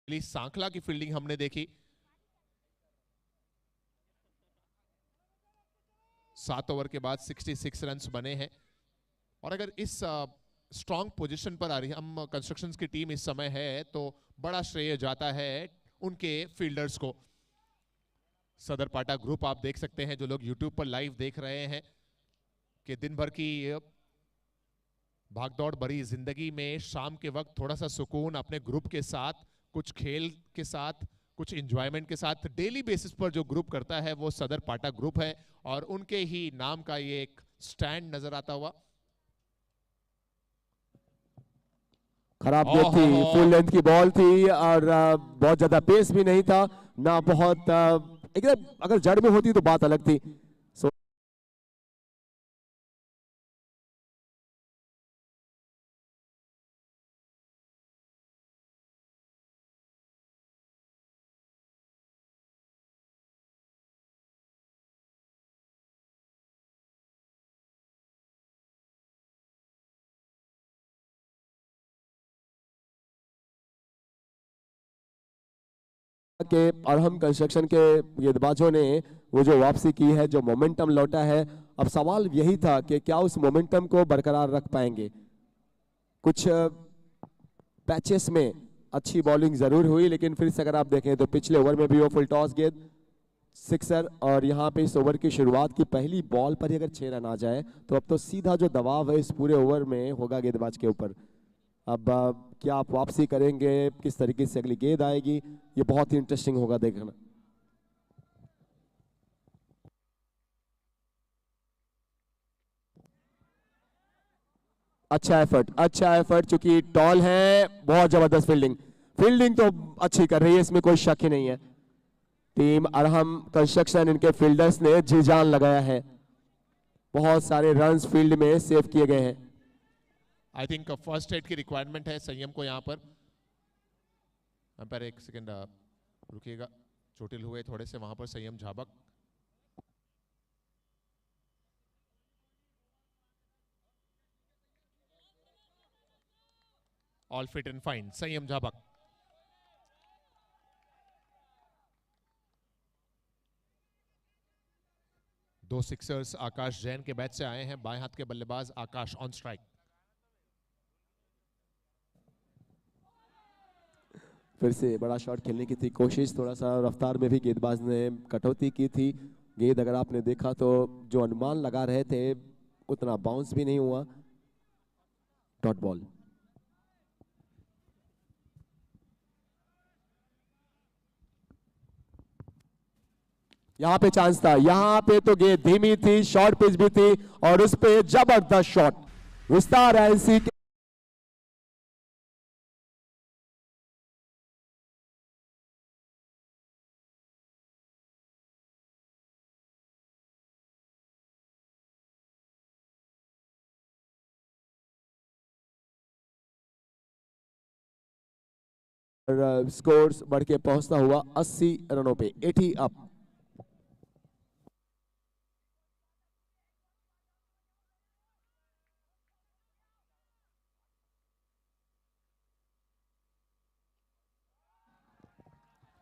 सांखला की फील्डिंग हमने देखी। 7 ओवर के बाद 66 रन्स बने हैं और अगर इस स्ट्रॉन्ग पोजीशन पर आ रही हम कंस्ट्रक्शंस की टीम इस समय है तो बड़ा श्रेय जाता है उनके फील्डर्स को। सदर पाटा ग्रुप आप देख सकते हैं, जो लोग यूट्यूब पर लाइव देख रहे हैं, कि दिन भर की भागदौड़ भरी जिंदगी में शाम के वक्त थोड़ा सा सुकून अपने ग्रुप के साथ, कुछ खेल के साथ, कुछ एंजॉयमेंट के साथ डेली बेसिस पर जो ग्रुप करता है वो सदर पाटा ग्रुप है और उनके ही नाम का ये एक स्टैंड नजर आता हुआ। खराब गेंद थी, फुल लेंथ की बॉल थी और बहुत ज्यादा पेस भी नहीं था ना, बहुत एकदम अगर जड़ में होती तो बात अलग थी। के अरहम कंस्ट्रक्शन के गेंदबाजों ने वो जो वापसी की है, जो मोमेंटम लौटा है, अब सवाल यही था कि क्या उस मोमेंटम को बरकरार रख पाएंगे। कुछ पैचेस में अच्छी बॉलिंग जरूर हुई, लेकिन फिर से अगर आप देखें तो पिछले ओवर में भी वो फुल टॉस गेंद सिक्सर, और यहाँ पे इस ओवर की शुरुआत की पहली बॉल पर ही अगर 6 रन आ जाए तो अब तो सीधा जो दबाव है इस पूरे ओवर में होगा गेंदबाज के ऊपर। अब क्या आप वापसी करेंगे, किस तरीके से अगली गेंद आएगी, ये बहुत ही इंटरेस्टिंग होगा देखना। अच्छा एफर्ट, चूंकि टॉल है, बहुत जबरदस्त फील्डिंग तो अच्छी कर रही है, इसमें कोई शक ही नहीं है। टीम अरहम कंस्ट्रक्शन, इनके फील्डर्स ने जी जान लगाया है, बहुत सारे रन्स फील्ड में सेव किए गए हैं। आई थिंक फर्स्ट एड की रिक्वायरमेंट है संयम को यहाँ पर। अंपायर एक सेकंड रुकिएगा, चोटिल हुए थोड़े से वहां पर संयम Jhabak. All fit and fine संयम झाबक। दो सिक्सर्स आकाश जैन के बैट से आए हैं, बाएं हाथ के बल्लेबाज आकाश ऑन स्ट्राइक। फिर से बड़ा शॉट खेलने की थी कोशिश, थोड़ा सा रफ्तार में भी गेंदबाज ने कटौती की थी। गेंद अगर आपने देखा तो जो अनुमान लगा रहे थे उतना बाउंस भी नहीं हुआ, डॉट बॉल। यहाँ पे चांस था, यहाँ पे तो गेंद धीमी थी, शॉर्ट पिच भी थी और उस पे जबरदस्त शॉट विस्तार आईएनसी के स्कोर्स बढ़ के पहुंचता हुआ 80 रनों पे, 80 अप।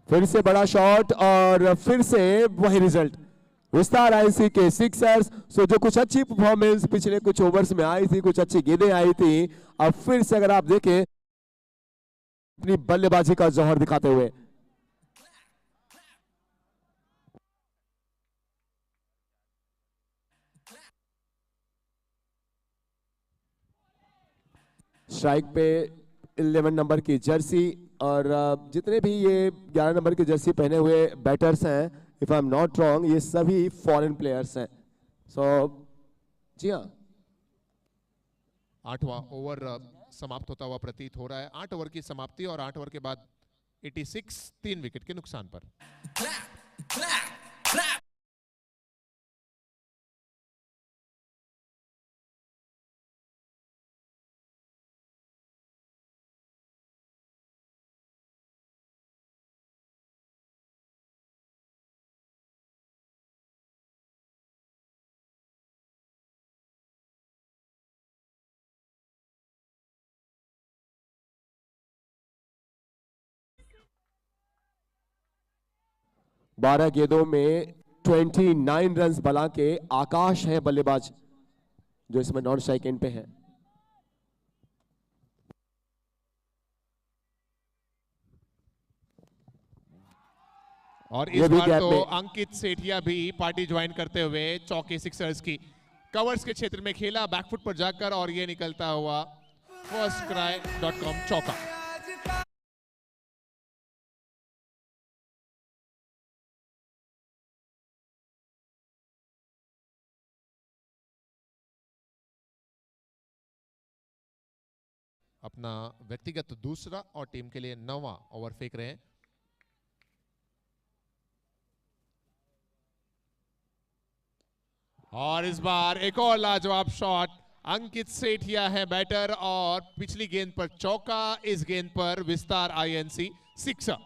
फिर से बड़ा शॉट और फिर से वही रिजल्ट, विस्तार आईएनसी के सिक्सर्स। सो जो कुछ अच्छी परफॉर्मेंस पिछले कुछ ओवर्स में आई थी, कुछ अच्छी गेंदें आई थी, अब फिर से अगर आप देखें अपनी बल्लेबाजी का जौहर दिखाते हुए स्ट्राइक पे 11 नंबर की जर्सी और जितने भी ये 11 नंबर की जर्सी पहने हुए बैटर्स हैं, if I am not wrong, ये सभी फॉरेन प्लेयर्स हैं। सो जी हाँ, 8वां ओवर समाप्त होता हुआ प्रतीत हो रहा है। 8 ओवर की समाप्ति और 8 ओवर के बाद 86, 3 विकेट के नुकसान पर। बारह गेंदों में 29 रन बना के आकाश है बल्लेबाज जो इसमें नॉन स्ट्राइक एंड पे है। और इस बार तो अंकित सेठिया भी पार्टी ज्वाइन करते हुए चौके सिक्सर्स की कवर्स के क्षेत्र में खेला, बैकफुट पर जाकर, और ये निकलता हुआ firstcry.com चौका। अपना व्यक्तिगत दूसरा और टीम के लिए 9वां ओवर फेंक रहे हैं। और इस बार एक और लाजवाब शॉट, अंकित सेठिया है बैटर और पिछली गेंद पर चौका, इस गेंद पर विस्तार INC sixer.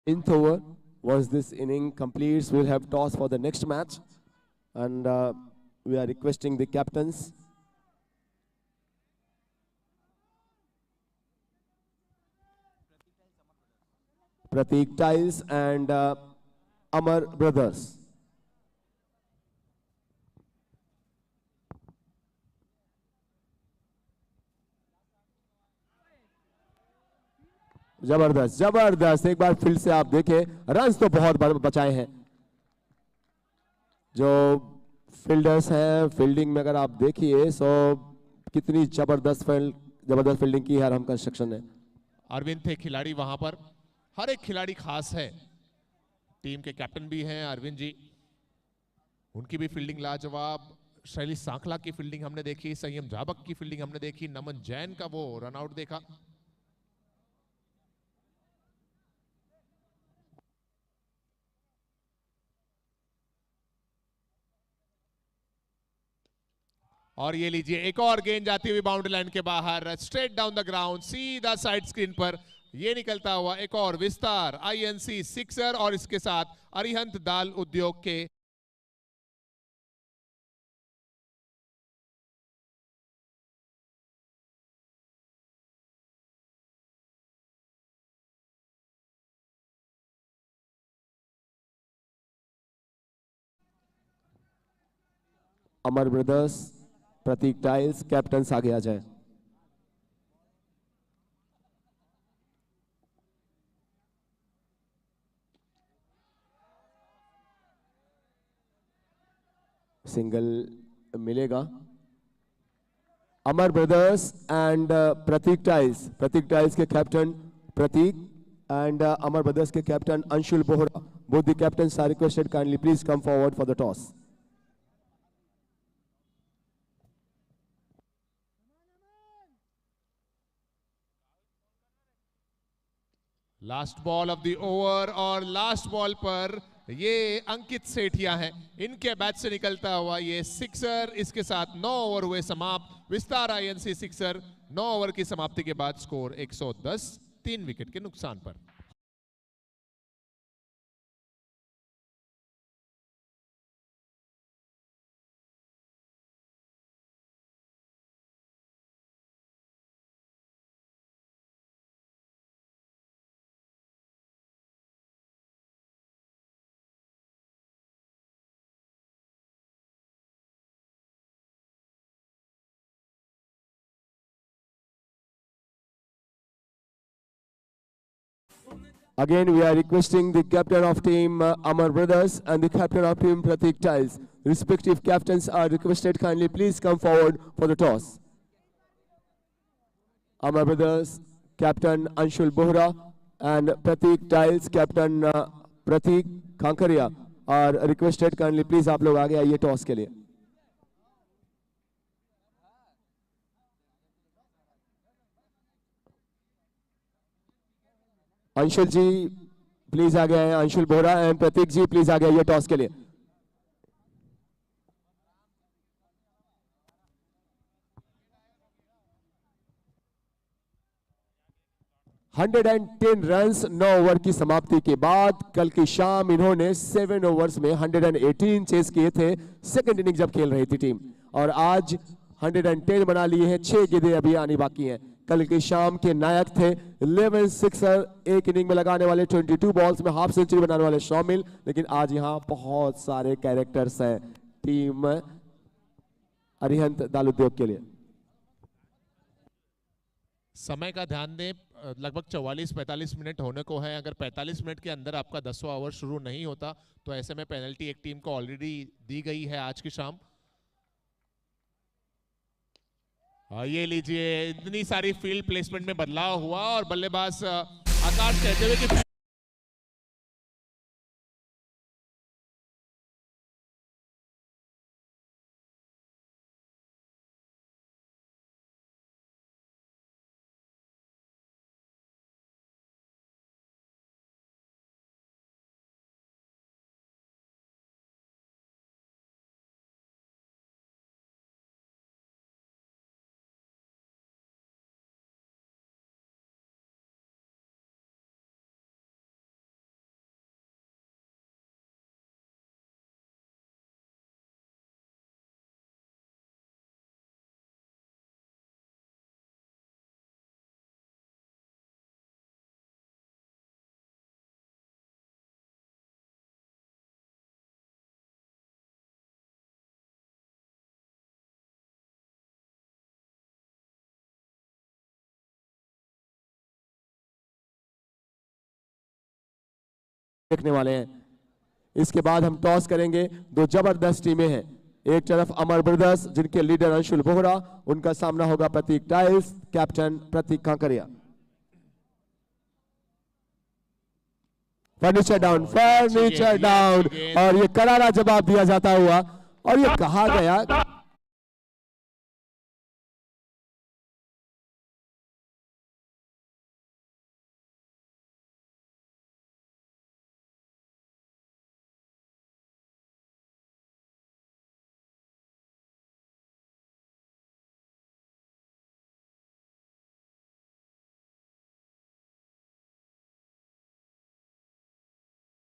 Nth over, once this inning completes, we'll have toss for the next match, and we are requesting the captains Pratik Tiles and Amar Brothers. जबरदस्त जबरदस्त, एक बार फिर से आप देखें, रन्स तो बहुत बचाए हैं जो फील्डर्स हैं। फील्डिंग में अगर आप देखिए सो कितनी जबरदस्त फील्डिंग की है हम कंस्ट्रक्शन ने। अरविंद थे खिलाड़ी वहां पर, हर एक खिलाड़ी खास है, टीम के कैप्टन भी हैं अरविंद जी, उनकी भी फील्डिंग लाजवाब। शैली सांखला की फील्डिंग हमने देखी, संयम जाबक की फील्डिंग हमने देखी, नमन जैन का वो रनआउट देखा। और ये लीजिए एक और गेंद जाती हुई बाउंड्री लाइन के बाहर, स्ट्रेट डाउन द ग्राउंड, सीधा साइड स्क्रीन पर ये निकलता हुआ एक और विस्तार आईएनसी सिक्सर, और इसके साथ अरिहंत दाल उद्योग के Amar brothers, Prateek tiles, captain आगे आ जाए। सिंगल मिलेगा। Amar brothers and Prateek tiles के captain Prateek and Amar brothers के captain Anshul Bohra, both the captains are requested kindly please come forward for the toss. Last ball of the over और लास्ट बॉल पर ये अंकित सेठिया हैं, इनके बैट से निकलता हुआ ये सिक्सर। इसके साथ 9 ओवर हुए समाप्त। विस्तार आईएनसी सिक्सर। 9 ओवर की समाप्ति के बाद स्कोर 110, 3 विकेट के नुकसान पर। Again, we are requesting the captain of team Amar Brothers and the captain of team Pratik Tiles. Respective captains are requested kindly please come forward for the toss. Amar Brothers captain Anshul Bohra and Pratik Tiles captain Pratik Kankaria are requested kindly please आप लोग आगे आइए टॉस के लिए। अंशुल जी प्लीज आ गए हैं, अंशुल बोहरा एंड प्रतीक जी प्लीज आ गए ये टॉस के लिए। $110 रन्स 9 ओवर की समाप्ति के बाद कल की शाम इन्होंने 7 ओवर्स में 118 चेस किए थे, सेकंड इनिंग जब खेल रही थी टीम, और आज 110 बना लिए हैं। 6 गेंदें अभी आनी बाकी हैं। कल की शाम के नायक थे 11 सिक्सर एक इनिंग में लगाने वाले, 22 बॉल्स में हाफ सेंचुरी बनाने वाले शामिल। लेकिन आज यहां बहुत सारे कैरेक्टर्स हैं टीम अरिहंत दाल उद्योग के लिए। समय का ध्यान दें, लगभग 44-45 मिनट होने को है। अगर 45 मिनट के अंदर आपका 10वां ओवर शुरू नहीं होता तो ऐसे में पेनल्टी एक टीम को ऑलरेडी दी गई है आज की शाम। ये लीजिए, इतनी सारी फील्ड प्लेसमेंट में बदलाव हुआ और बल्लेबाज आकाश कहते हुए कि देखने वाले हैं। इसके बाद हम टॉस करेंगे। दो जबरदस्त टीमें हैं, एक तरफ अमर ब्रदर्स जिनके लीडर अंशुल बोहरा, उनका सामना होगा प्रतीक टाइल्स कैप्टन प्रतीक कांकरिया। फर्नीचर डाउन और ये करारा जवाब दिया जाता हुआ, और ये कहा गया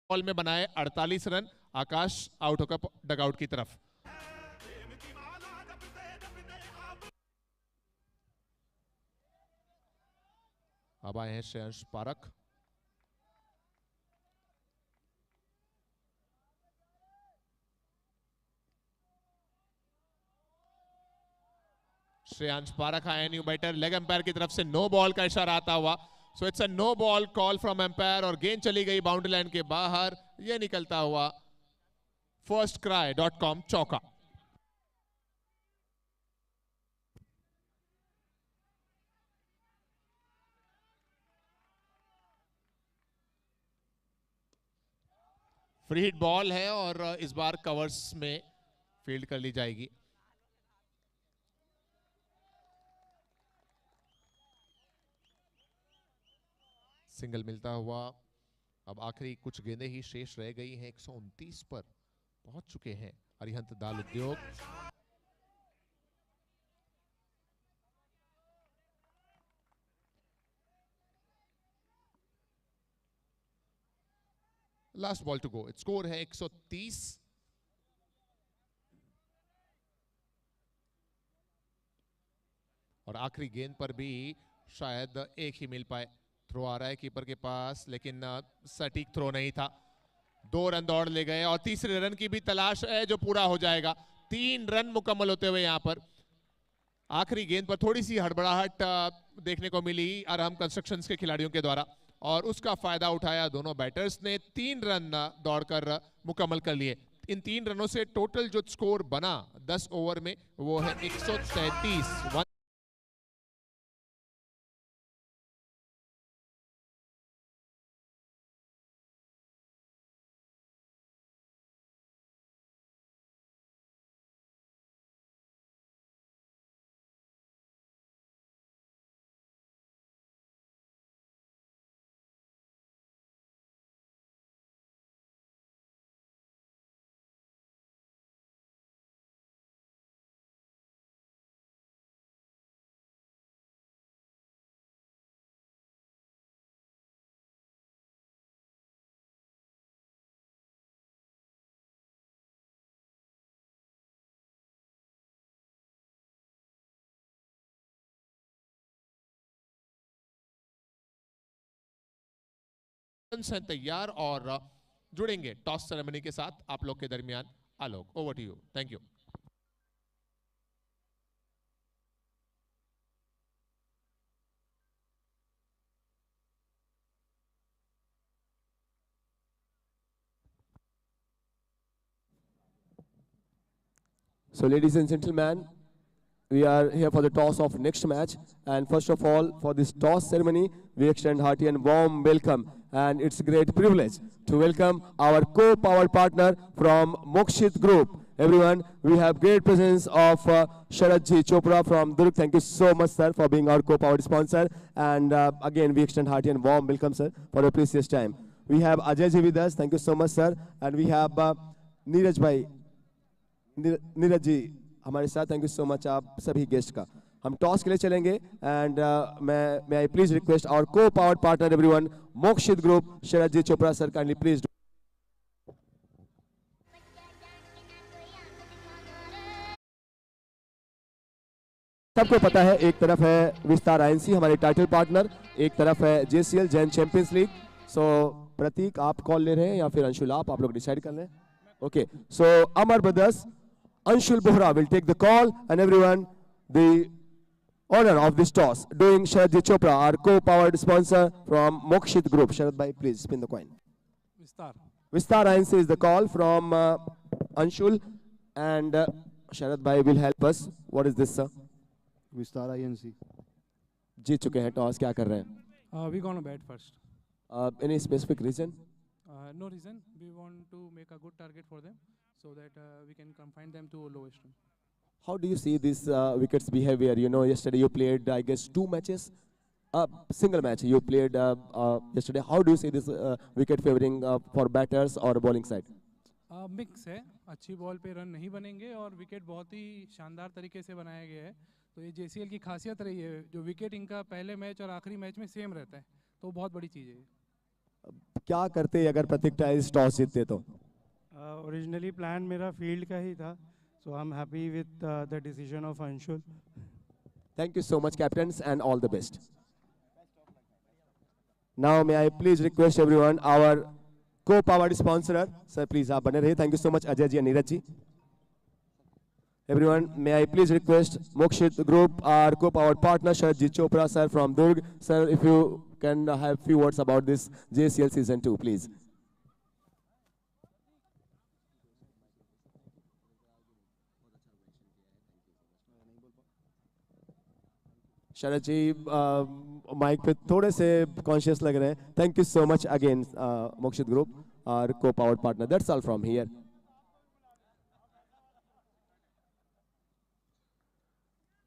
बॉल में बनाए 48 रन। आकाश आउट होकर डगआउट की तरफ। अब आए हैं श्रेयांश पारख। श्रेयांश पारख आए न्यू बैटर। लेग एम्पायर की तरफ से नो बॉल का इशारा आता हुआ। So it's a no ball call from umpire और गेंद चली गई बाउंड्री लाइन के बाहर। यह निकलता हुआ फर्स्ट क्राई .com चौका। फ्री हिट बॉल है और इस बार कवर्स में फील्ड कर ली जाएगी। सिंगल मिलता हुआ। अब आखिरी कुछ गेंदें ही शेष रह गई हैं। 129 पर पहुंच चुके हैं Arihant Dal Udyog. Last ball to go. Score है 130। और आखिरी गेंद पर भी शायद एक ही मिल पाए। थ्रो आ रहा है कीपर के पास, लेकिन सटीक थ्रो नहीं था। 2 रन दौड़ ले गए और तीसरे रन की भी तलाश है जो पूरा हो जाएगा। 3 रन मुकम्मल होते हुए यहां पर आखिरी गेंद पर थोड़ी सी हड़बड़ाहट देखने को मिली अरहम कंस्ट्रक्शंस के खिलाड़ियों के द्वारा, और उसका फायदा उठाया दोनों बैटर्स ने। 3 रन दौड़कर मुकम्मल कर लिए। इन 3 रनों से टोटल जो स्कोर बना 10 ओवर में वो है 133। हैं तैयार और जुड़ेंगे टॉस सेरेमनी के साथ आप लोग के दरमियान। Alok, over to you. Thank you. So ladies and gentlemen, we are here for the toss of next match, and first of all, for this toss ceremony, we extend hearty and warm welcome, and it's a great privilege to welcome our co-powered partner from Mokshit Group. Everyone, we have great presence of Sharadji Chopra from Durg. Thank you so much, sir, for being our co-powered sponsor, and again, we extend hearty and warm welcome, sir, for your precious time. We have Ajay ji with us. Thank you so much, sir, and we have Neeraj bhai. Neeraj ji हमारे साथ। थैंक यू सो मच आप सभी गेस्ट का। हम टॉस के लिए चलेंगे, एंड मैं I please request our co powered partner everyone Mokshit group Sharad ji Chopra sir, kindly please. सबको पता है एक तरफ है विस्तार आईएनसी हमारे टाइटल पार्टनर, एक तरफ है जेसीएल जैन चैंपियंस लीग। सो प्रतीक आप कॉल ले रहे हैं या फिर अंशुल आप लोग डिसाइड कर लें। Okay, so Amar brothers Anshul Bohra will take the call, and everyone, the honor of this toss, doing Sharadji Chopra, our co-powered sponsor from Mokshit Group. Sharad bhai, please spin the coin. Vistar INC is the call from Anshul, and Sharad bhai will help us. What is this, sir? Vistar INC. जीत चुके हैं टॉस, क्या कर रहे हैं? We gonna bat first. Any specific reason? No reason. We want to make a good target for them, so that we can confine them to lowest run. How do you see this wickets behavior? You know, yesterday you played, I guess, 2 matches, single match you played yesterday. How do you see this wicket favoring for batters or bowling side? Mix है, अच्छी बॉल पे रन नहीं बनेंगे और विकेट बहुत ही शानदार तरीके से बनाया गया है। तो ये जेसीएल की खासियत रही है, जो विकेट इनका पहले मैच और आखिरी मैच में सेम रहता है, तो बहुत बड़ी चीज़ है। क्या करते अगर प्रतीक टाइल्स टॉस जीतते तो? ओरिजिनली प्लान मेरा फील्ड का ही था, so I am happy with the decision of Anshul. Thank you so much captains and all the best. Now may I please request everyone our co powered sponsor sir, please आप बने रहिए। Thank you so much Ajay ji, Neeraj ji. Everyone, may I please request Mokshit Group, our co-powered partner, Sharadji Chopra, sir, from Durg. Sir, if you can have few words about this JCL Season 2, please. Sharadji, mic पे थोड़े से conscious लग रहे हैं. Thank you so much again, Mokshit Group. our co-powered partner. That's all from here.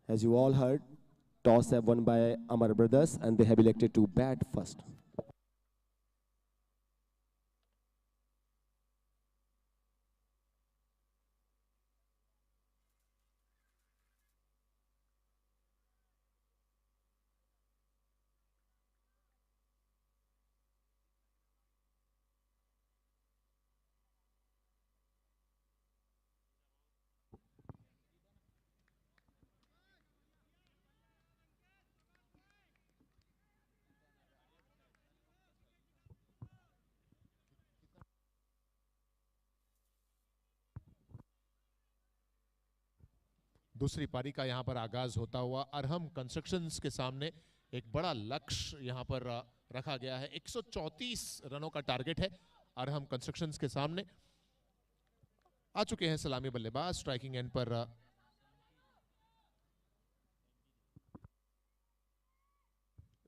As you all heard, toss have won by Amar Brothers and they have elected to bat first. दूसरी पारी का यहां पर आगाज होता हुआ अरहम कंस्ट्रक्शंस के सामने एक बड़ा लक्ष्य यहां पर रखा गया है। 134 रनों का टारगेट है अरहम कंस्ट्रक्शंस के सामने। आ चुके हैं सलामी बल्लेबाज स्ट्राइकिंग एंड पर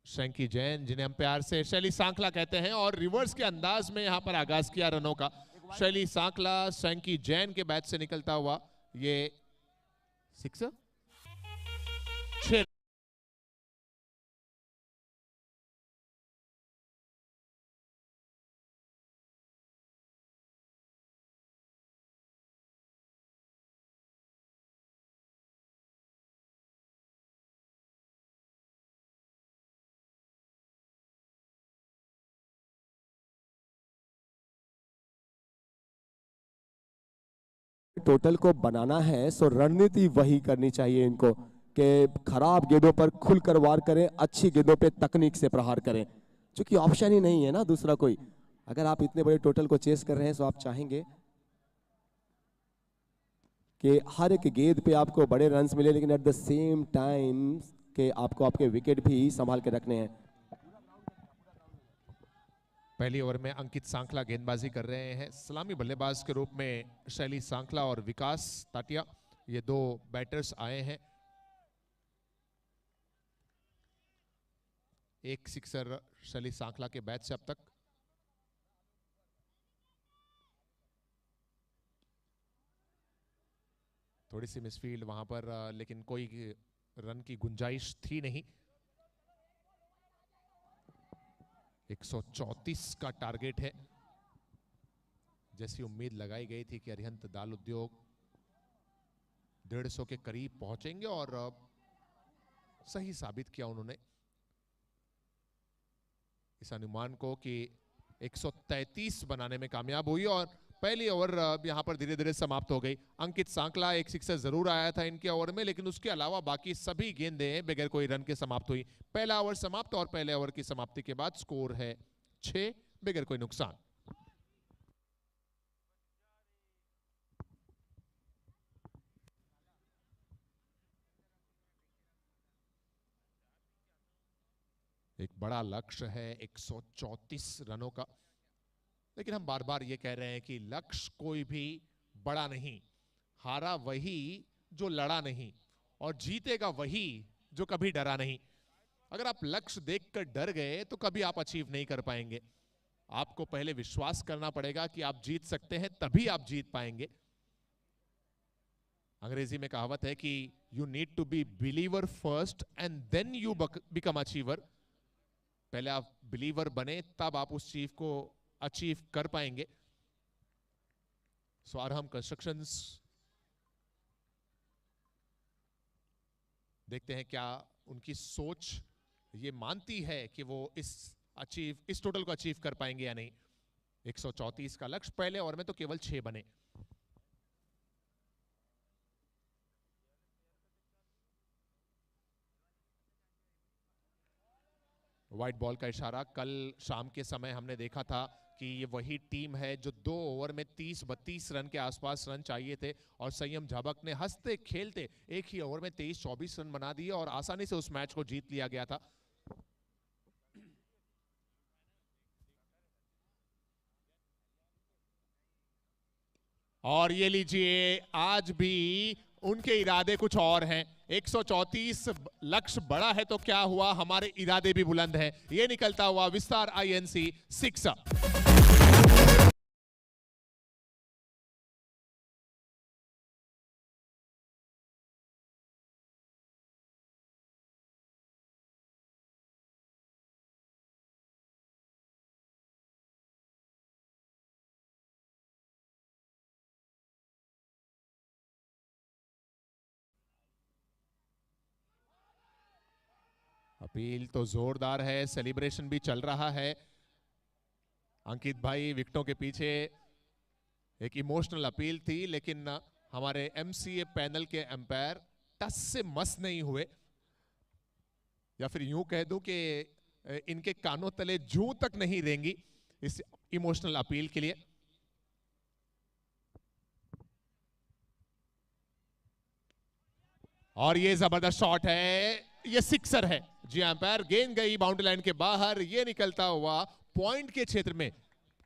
शैंकी जैन, जिन्हें हम प्यार से शैली सांखला कहते हैं, और रिवर्स के अंदाज में यहां पर आगाज किया रनों का। शैली सांखला शैंकी जैन के बैट से निकलता हुआ ये सिक्सर 6। टोटल को बनाना है सो रणनीति वही करनी चाहिए इनको कि खराब गेंदों पर खुलकर वार करें, अच्छी गेंदों पे तकनीक से प्रहार करें, क्योंकि ऑप्शन ही नहीं है ना दूसरा कोई। अगर आप इतने बड़े टोटल को चेस कर रहे हैं तो आप चाहेंगे कि हर एक गेंद पे आपको बड़े रन्स मिले, लेकिन एट द सेम टाइम कि आपको आपके विकेट भी संभाल के रखने हैं। पहली ओवर में अंकित सांखला गेंदबाजी कर रहे हैं। सलामी बल्लेबाज के रूप में शैली सांखला और विकास ताटिया, ये दो बैटर्स आए हैं। एक सिक्सर शैली सांखला के बैट से अब तक। थोड़ी सी मिसफील्ड वहां पर, लेकिन कोई रन की गुंजाइश थी नहीं। 134 का टारगेट है। जैसी उम्मीद लगाई गई थी कि अरिहंत दाल उद्योग 150 के करीब पहुंचेंगे, और सही साबित किया उन्होंने इस अनुमान को कि 133 बनाने में कामयाब हुई, और पहली ओवर यहां पर धीरे धीरे समाप्त हो गई। अंकित सांखला एक सिक्सर जरूर आया था इनके ओवर में, लेकिन उसके अलावा बाकी सभी गेंदें बगैर कोई रन के समाप्त हुई। पहला ओवर समाप्त, और पहले ओवर की समाप्ति के बाद स्कोर है 6 बगैर कोई नुकसान। एक बड़ा लक्ष्य है 134 रनों का, लेकिन हम बार बार ये कह रहे हैं कि लक्ष्य कोई भी बड़ा नहीं, हारा वही जो लड़ा नहीं, और जीतेगा वही जो कभी डरा नहीं। अगर आप लक्ष्य देखकर डर गए तो कभी आप अचीव नहीं कर पाएंगे। आपको पहले विश्वास करना पड़ेगा कि आप जीत सकते हैं, तभी आप जीत पाएंगे। अंग्रेजी में कहावत है कि you need to be believer first and then you become achiever. पहले आप बिलीवर बने, तब आप उस चीज को अचीव कर पाएंगे। सो अरहम कंस्ट्रक्शंस देखते हैं क्या उनकी सोच ये मानती है कि वो इस टोटल को अचीव कर पाएंगे या नहीं। 134 का लक्ष्य, पहले ओवर में तो केवल 6 बने। व्हाइट बॉल का इशारा। कल शाम के समय हमने देखा था कि ये वही टीम है जो 2 ओवर में 30-32 रन के आसपास रन चाहिए थे, और संयम झाबक ने हंसते खेलते एक ही ओवर में 23-24 रन बना दिए और आसानी से उस मैच को जीत लिया गया था। और ये लीजिए, आज भी उनके इरादे कुछ और हैं। 134 लक्ष्य बड़ा है तो क्या हुआ, हमारे इरादे भी बुलंद हैं। ये निकलता हुआ विस्तार INC 6। अपील तो जोरदार है, सेलिब्रेशन भी चल रहा है। अंकित भाई विकेटों के पीछे एक इमोशनल अपील थी, लेकिन हमारे एमसीए पैनल के एम्पायर टस से मस नहीं हुए, या फिर यूं कह दूं कि इनके कानों तले जूं तक नहीं रेंगी इस इमोशनल अपील के लिए। और ये जबरदस्त शॉट है, ये सिक्सर है जी। एम्पायर, गेंद गई बाउंड्री लाइन के बाहर, ये निकलता हुआ पॉइंट के क्षेत्र में।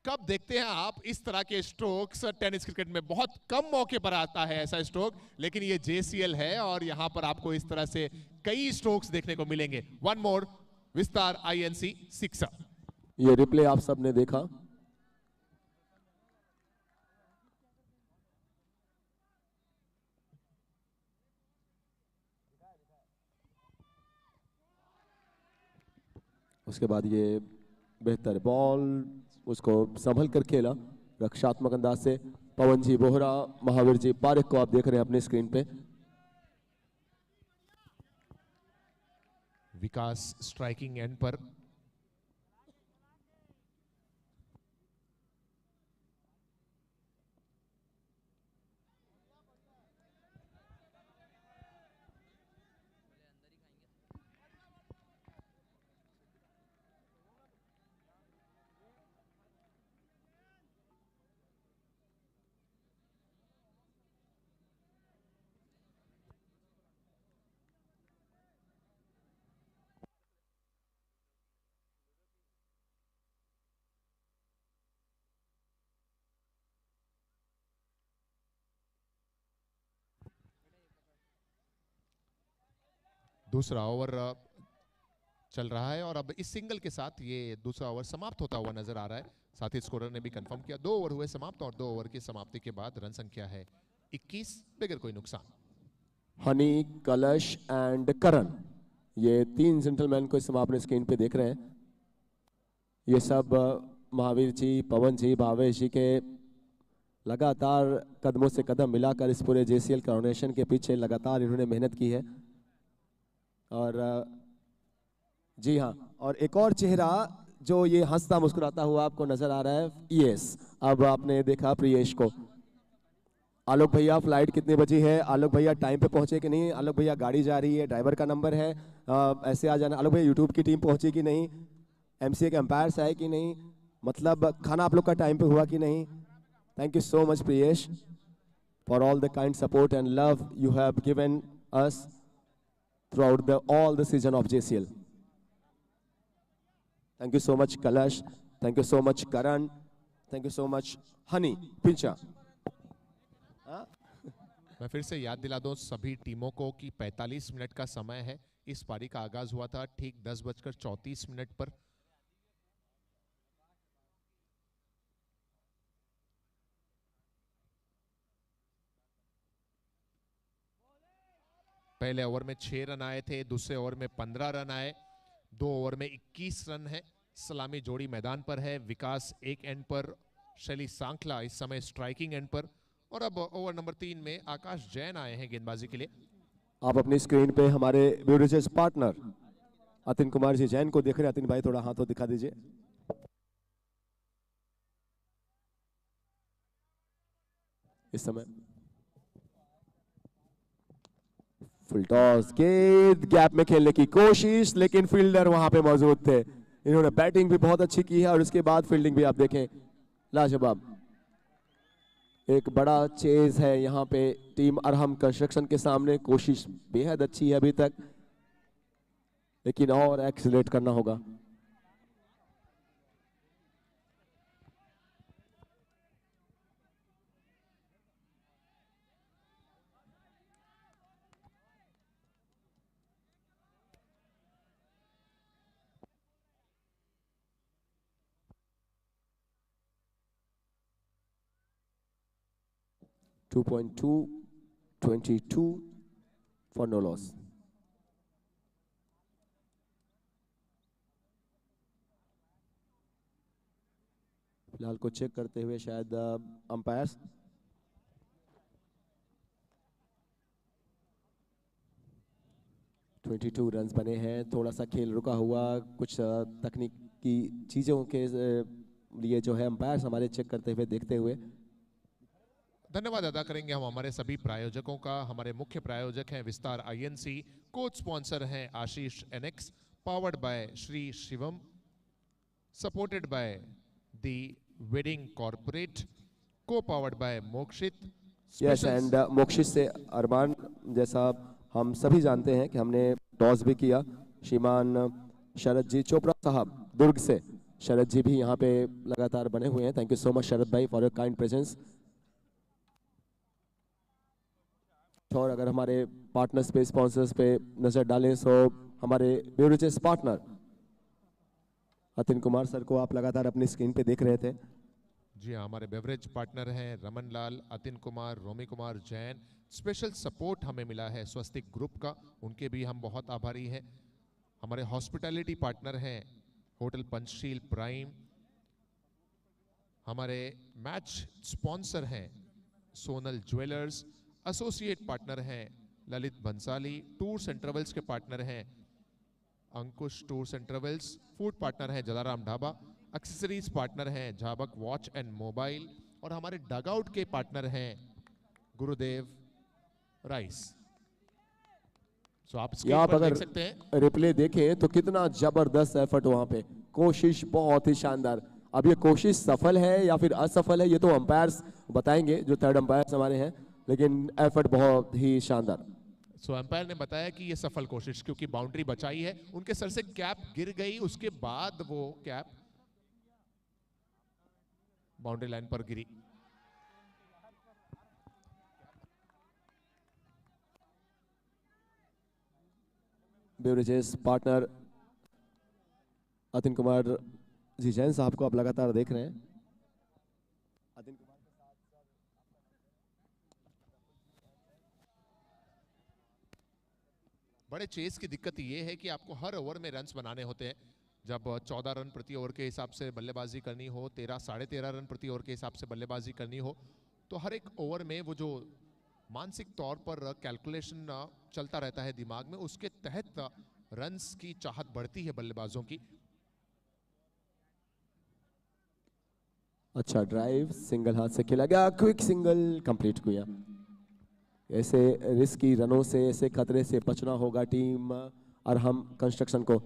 कब देखते हैं आप इस तरह के स्ट्रोक्स? टेनिस क्रिकेट में बहुत कम मौके पर आता है ऐसा स्ट्रोक, लेकिन ये जेसीएल है और यहां पर आपको इस तरह से कई स्ट्रोक्स देखने को मिलेंगे। वन मोर विस्तार आईएनसी सिक्सर। ये रिप्ले आप सबने देखा। उसके बाद ये बेहतर बॉल, उसको संभल कर खेला रक्षात्मक अंदाज से। पवन जी बोहरा, महावीर जी पारिक को आप देख रहे हैं अपने स्क्रीन पे। विकास स्ट्राइकिंग एंड पर। दूसरा ओवर चल रहा है और अब इस सिंगल के साथ ये दूसरा ओवर समाप्त होता हुआ नजर आ रहा है। साथ ही स्कोरर ने भी कंफर्म किया 2 ओवर हुए समाप्त और 2 ओवर की समाप्ति के बाद रन संख्या है 21 बगैर कोई नुकसान। हनी, कलश एंड करण, ये 3 जेंटलमैन को इस समय आपने स्क्रीन पे देख रहे हैं। ये सब महावीर जी, पवन जी, भावेश जी के लगातार कदमों से कदम मिलाकर इस पूरे जेसीएल कॉर्पोरेशन के पीछे लगातार इन्होंने मेहनत की है। और जी हाँ, और एक और चेहरा जो ये हंसता मुस्कुराता हुआ आपको नजर आ रहा है, यस, अब आपने देखा प्रियेश को। आलोक भैया, फ्लाइट कितनी बजी है? आलोक भैया टाइम पे पहुंचे कि नहीं? आलोक भैया गाड़ी जा रही है, ड्राइवर का नंबर है, ऐसे आ जाना। आलोक भैया यूट्यूब की टीम पहुंची कि नहीं? एमसीए के एम्पायर्स आए कि नहीं? मतलब खाना आप लोग का टाइम पे हुआ कि नहीं? Thank you so much Priyesh for all the kind support and love you have given us throughout all the season of JCL. Thank you so much Kalash, thank you so much Karan, thank you so much Honey, Pincha. मैं फिर से याद दिला दूं सभी टीमों को कि 45 मिनट का समय है। इस पारी का आगाज हुआ था ठीक 10:34 पर। पहले ओवर में 6 रन आए थे, दूसरे ओवर में 15 रन आए, 2 ओवर में 21 रन है। सलामी जोड़ी मैदान पर है, विकास एक एंड पर, शैली सांखला इस समय स्ट्राइकिंग एंड पर, और अब ओवर नंबर 3 में आकाश जैन आए हैं गेंदबाजी के लिए। आप अपनी स्क्रीन पे हमारे ब्यूटिशियस पार्टनर अतिन कुमार जी जैन को देख रहे हैं। अतिन भाई थोड़ा हाथों दिखा दीजिए। इस समय फुल टॉस, गेंद गैप में खेलने की कोशिश, लेकिन फील्डर वहां पे मौजूद थे। इन्होंने बैटिंग भी बहुत अच्छी की है और उसके बाद फील्डिंग भी आप देखें लाजवाब। एक बड़ा चेज है यहाँ पे टीम अरहम कंस्ट्रक्शन के सामने। कोशिश बेहद अच्छी है अभी तक, लेकिन और एक्सीलरेट करना होगा। .222 for no loss. फिलहाल को चेक करते हुए शायद अंपायर्स। 22 रन्स बने हैं। थोड़ा सा खेल रुका हुआ, कुछ तकनीकी चीज़ों के लिए जो है अंपायर्स हमारे चेक करते हुए देखते हुए। धन्यवाद अदा करेंगे हम हमारे सभी प्रायोजकों का। हमारे मुख्य प्रायोजक हैं विस्तार आईएनसी, कोच स्पॉन्सर हैं Ashish NX, powered by Shri Shivam, supported by the wedding corporate, co powered by Mokshit. Yes, and Mokshit से अरमान, जैसा हम सभी जानते हैं कि हमने टॉस भी किया। श्रीमान शरद जी चोपड़ा साहब दुर्ग से, शरद जी भी यहाँ पे लगातार बने हुए हैं। थैंक यू सो मच शरद भाई फॉर योर काइंड प्रेजेंस। और अगर हमारे पार्टनर्स पे, स्पॉन्सर्स पे नजर डालें तो हमारे beverages partner Atin Kumar sir को आप लगातार अपनी स्क्रीन पे देख रहे थे। जी हाँ, हमारे बेवरेज पार्टनर हैं रमन लाल, अतिन कुमार, रोमी कुमार जैन। स्पेशल सपोर्ट हमें मिला है स्वस्तिक ग्रुप का, उनके भी हम बहुत आभारी हैं। हमारे हॉस्पिटैलिटी पार्टनर हैं होटल पंचशील प्राइम। हमारे मैच स्पॉन्सर हैं सोनल ज्वेलर्स। एसोसिएट पार्टनर हैं Lalit Bansali. Tours and travels के पार्टनर हैं Ankush tours and travels. Food partner हैं जलाराम ढाबा। एक्सेसरीज पार्टनर हैं झाबक वॉच एंड मोबाइल। और हमारे डगआउट के पार्टनर हैं गुरुदेव राइस। सो आप स्क्रीन आप पर अगर देख सकते हैं रिप्ले देखें तो कितना जबरदस्त एफर्ट वहां पे, कोशिश बहुत ही शानदार। अब ये कोशिश सफल है या फिर असफल है ये तो अंपायर्स बताएंगे, जो थर्ड अंपायर्स हमारे हैं, लेकिन एफर्ट बहुत ही शानदार। सो अंपायर ने बताया कि ये सफल कोशिश, क्योंकि बाउंड्री बचाई है। उनके सर से कैप गिर गई, उसके बाद वो कैप बाउंड्री लाइन पर गिरी। बेवरेजेस पार्टनर अतिन कुमार जी जैन साहब को आप लगातार देख रहे हैं। अतिन कुमार बड़े चेस की दिक्कत ये है कि आपको हर ओवर में रन्स बनाने होते हैं। जब 14 रन प्रति ओवर के हिसाब से बल्लेबाजी करनी हो, 13 साढ़े 13 रन प्रति ओवर के हिसाब से बल्लेबाजी करनी हो, तो हर एक ओवर में वो जो मानसिक तौर पर कैलकुलेशन चलता रहता है दिमाग में, उसके तहत रन्स की चाहत बढ़ती है बल्लेबाजों की। अच्छा ड्राइव, सिंगल हाथ से खेला गया, क्विक सिंगल कंप्लीट किया। ऐसे रिस्की रनों से, ऐसे खतरे से बचना होगा टीम अरहम कंस्ट्रक्शन को।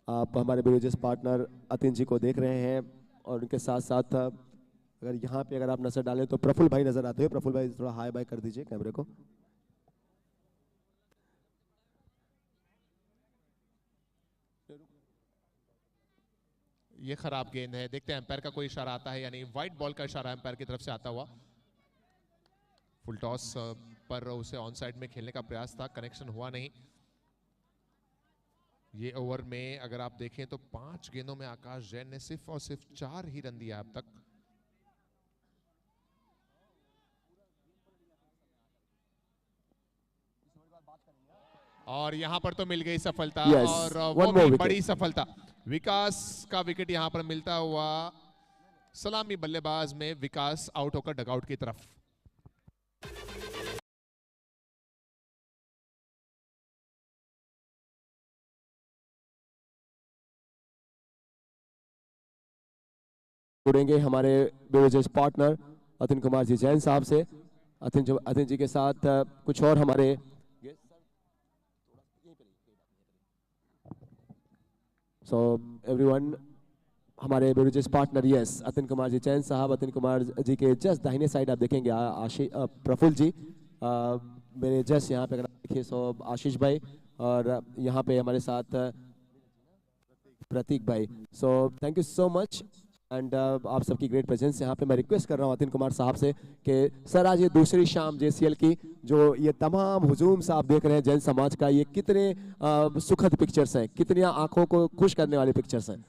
आप हमारे बेवरेजेस पार्टनर अतिन जी को देख रहे हैं और उनके साथ साथ अगर यहाँ पे अगर आप नजर डालें तो प्रफुल्ल भाई नजर आते हैं। प्रफुल्ल भाई थोड़ा हाई बाय कर दीजिए कैमरे को। ये खराब गेंद है, देखते हैं एम्पायर का कोई इशारा आता है यानी व्हाइट बॉल का इशारा एम्पायर की तरफ से आता हुआ। फुल टॉस पर उसे ऑन साइड में खेलने का प्रयास था, कनेक्शन हुआ नहीं। ये ओवर में अगर आप देखें तो 5 गेंदों में आकाश जैन ने सिर्फ और सिर्फ 4 ही रन दिया अब तक। और यहां पर तो मिल गई सफलता, Yes, और one वो more भी wicket. बड़ी सफलता। विकास का विकेट यहां पर मिलता हुआ, सलामी बल्लेबाज में विकास आउट होकर डगआउट की तरफ। जुड़ेंगे हमारे बेवरेजेस पार्टनर अतिन कुमार जी जैन साहब से। अतिन जी के साथ कुछ और हमारे सो एवरीवन, हमारे beverages partner yes Atin Kumar ji Jain sahab. Atin Kumar जी के जस्ट दाहिने साइड आप देखेंगे प्रफुल्ल जी, मेरे जस्ट यहाँ पे अगर आप देखिए सो आशीष भाई, और यहाँ पे हमारे साथ प्रतीक भाई। So thank you so much and आप सबकी ग्रेट प्रेजेंस यहाँ पे। मैं रिक्वेस्ट कर रहा हूँ अतिन कुमार साहब से कि सर आज ये दूसरी शाम जेसीएल की जो ये तमाम हुजूम से आप देख रहे हैं जैन समाज का, ये कितने सुखद पिक्चर्स हैं, कितनी आंखों को खुश करने वाले पिक्चर्स हैं।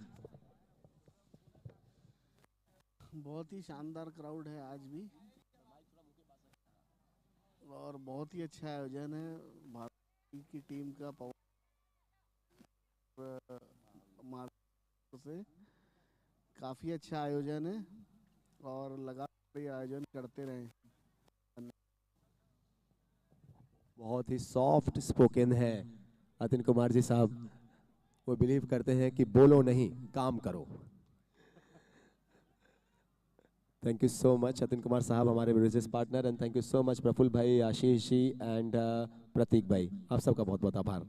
बहुत ही शानदार क्राउड है आज भी और बहुत ही अच्छा आयोजन है। भारत की टीम का पावर से काफी अच्छा आयोजन है और लगातार ये आयोजन करते रहें। बहुत ही सॉफ्ट स्पोकन है अतिन कुमार जी साहब वो बिलीव करते हैं कि बोलो नहीं काम करो। Thank you so much Atin Kumar साहब हमारे business partner, and thank you so much Prafull भाई, आशीष जी एंड प्रतीक भाई, आप सबका बहुत बहुत आभार।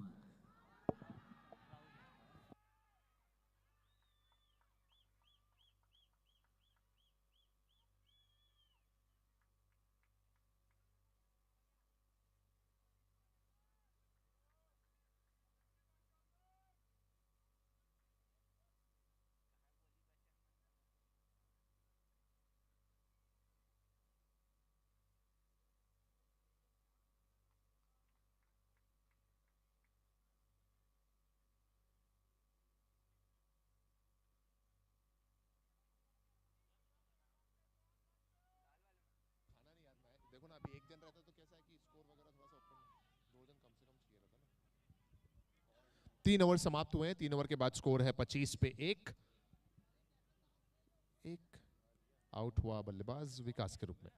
देखो ना अभी एक जन रहता तो कैसा है कि स्कोर वगैरह थोड़ा सा ओपन, दो जन कम से कम चाहिए रहता ना। 3 ओवर समाप्त हुए हैं, 3 ओवर के बाद स्कोर है 25 पे 1। आउट हुआ बल्लेबाज विकास के रूप में।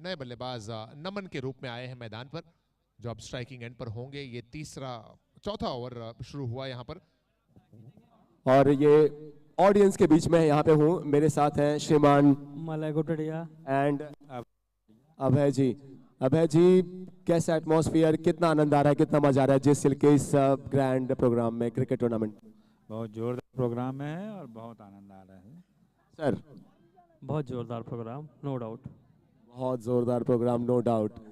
नए बल्लेबाज नमन के रूप में आए हैं मैदान पर, जो अब स्ट्राइकिंग एंड पर होंगे। ये चौथा ओवर शुरू हुआ यहाँ पर, और ये ऑडियंस के बीच में यहाँ पे हूँ, मेरे साथ हैं श्रीमान मलय गुटड़िया एंड अभय जी। अभय जी, कैसा एटमॉस्फेयर, कितना आनंद आ रहा है, कितना मजा आ रहा है जेसीएल के इस ग्रैंड प्रोग्राम में, क्रिकेट टूर्नामेंट? बहुत जोरदार प्रोग्राम है और बहुत आनंद आ रहा है सर। बहुत जोरदार प्रोग्राम, नो डाउट। बहुत जोरदार प्रोग्राम, नो डाउट।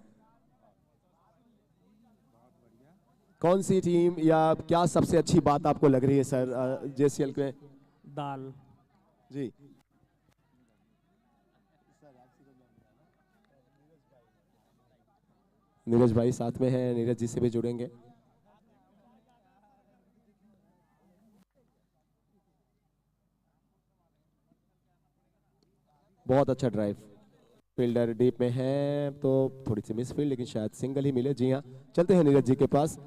कौन सी टीम या क्या सबसे अच्छी बात आपको लग रही है सर जेसीएल में? दाल जी। नीरज भाई साथ में हैं, नीरज जी से भी जुड़ेंगे। बहुत अच्छा ड्राइव, फील्डर डीप में है तो थोड़ी सी मिस फील्ड, लेकिन शायद सिंगल ही मिले। जी हाँ, चलते हैं नीरज जी के पास।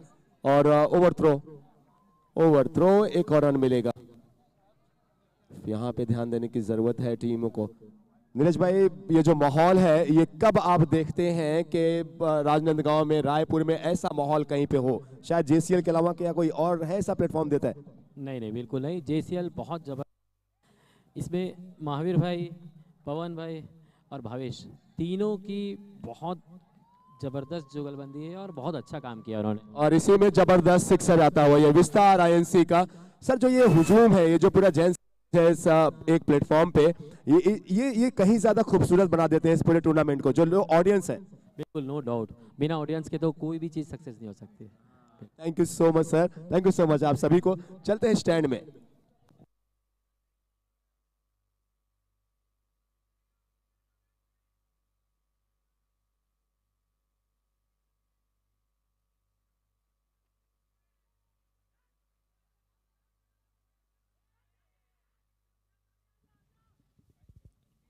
और ओवर थ्रो, एक और रन मिलेगा। यहाँ पे ध्यान देने की जरूरत है टीमों को। नीरज भाई, ये जो माहौल है, ये कब आप देखते हैं कि राजनांदगांव में, रायपुर में ऐसा माहौल कहीं पे हो? शायद जेसीएल के अलावा क्या कोई और है ऐसा प्लेटफॉर्म देता है? नहीं नहीं, बिल्कुल नहीं। जेसीएल बहुत जबरदस्त, इसमें महावीर भाई, पवन भाई और भावेश, तीनों की बहुत जबरदस्त जुगलबंदी है और बहुत अच्छा काम किया उन्होंने। और इसी में जबरदस्त सिक्सर आता हुआ ये विस्तार आईएनसी का। सर, जो ये हुजूम है, ये जो पूरा जेंट्स एक प्लेटफॉर्म पे, ये कहीं ज्यादा खूबसूरत बना देते हैं इस पूरे टूर्नामेंट को, जो लोग ऑडियंस है। बिल्कुल, नो डाउट, बिना ऑडियंस के तो कोई भी चीज सक्सेस नहीं हो सकती। Thank you so much sir, thank you so much आप सभी को। चलते हैं स्टैंड में।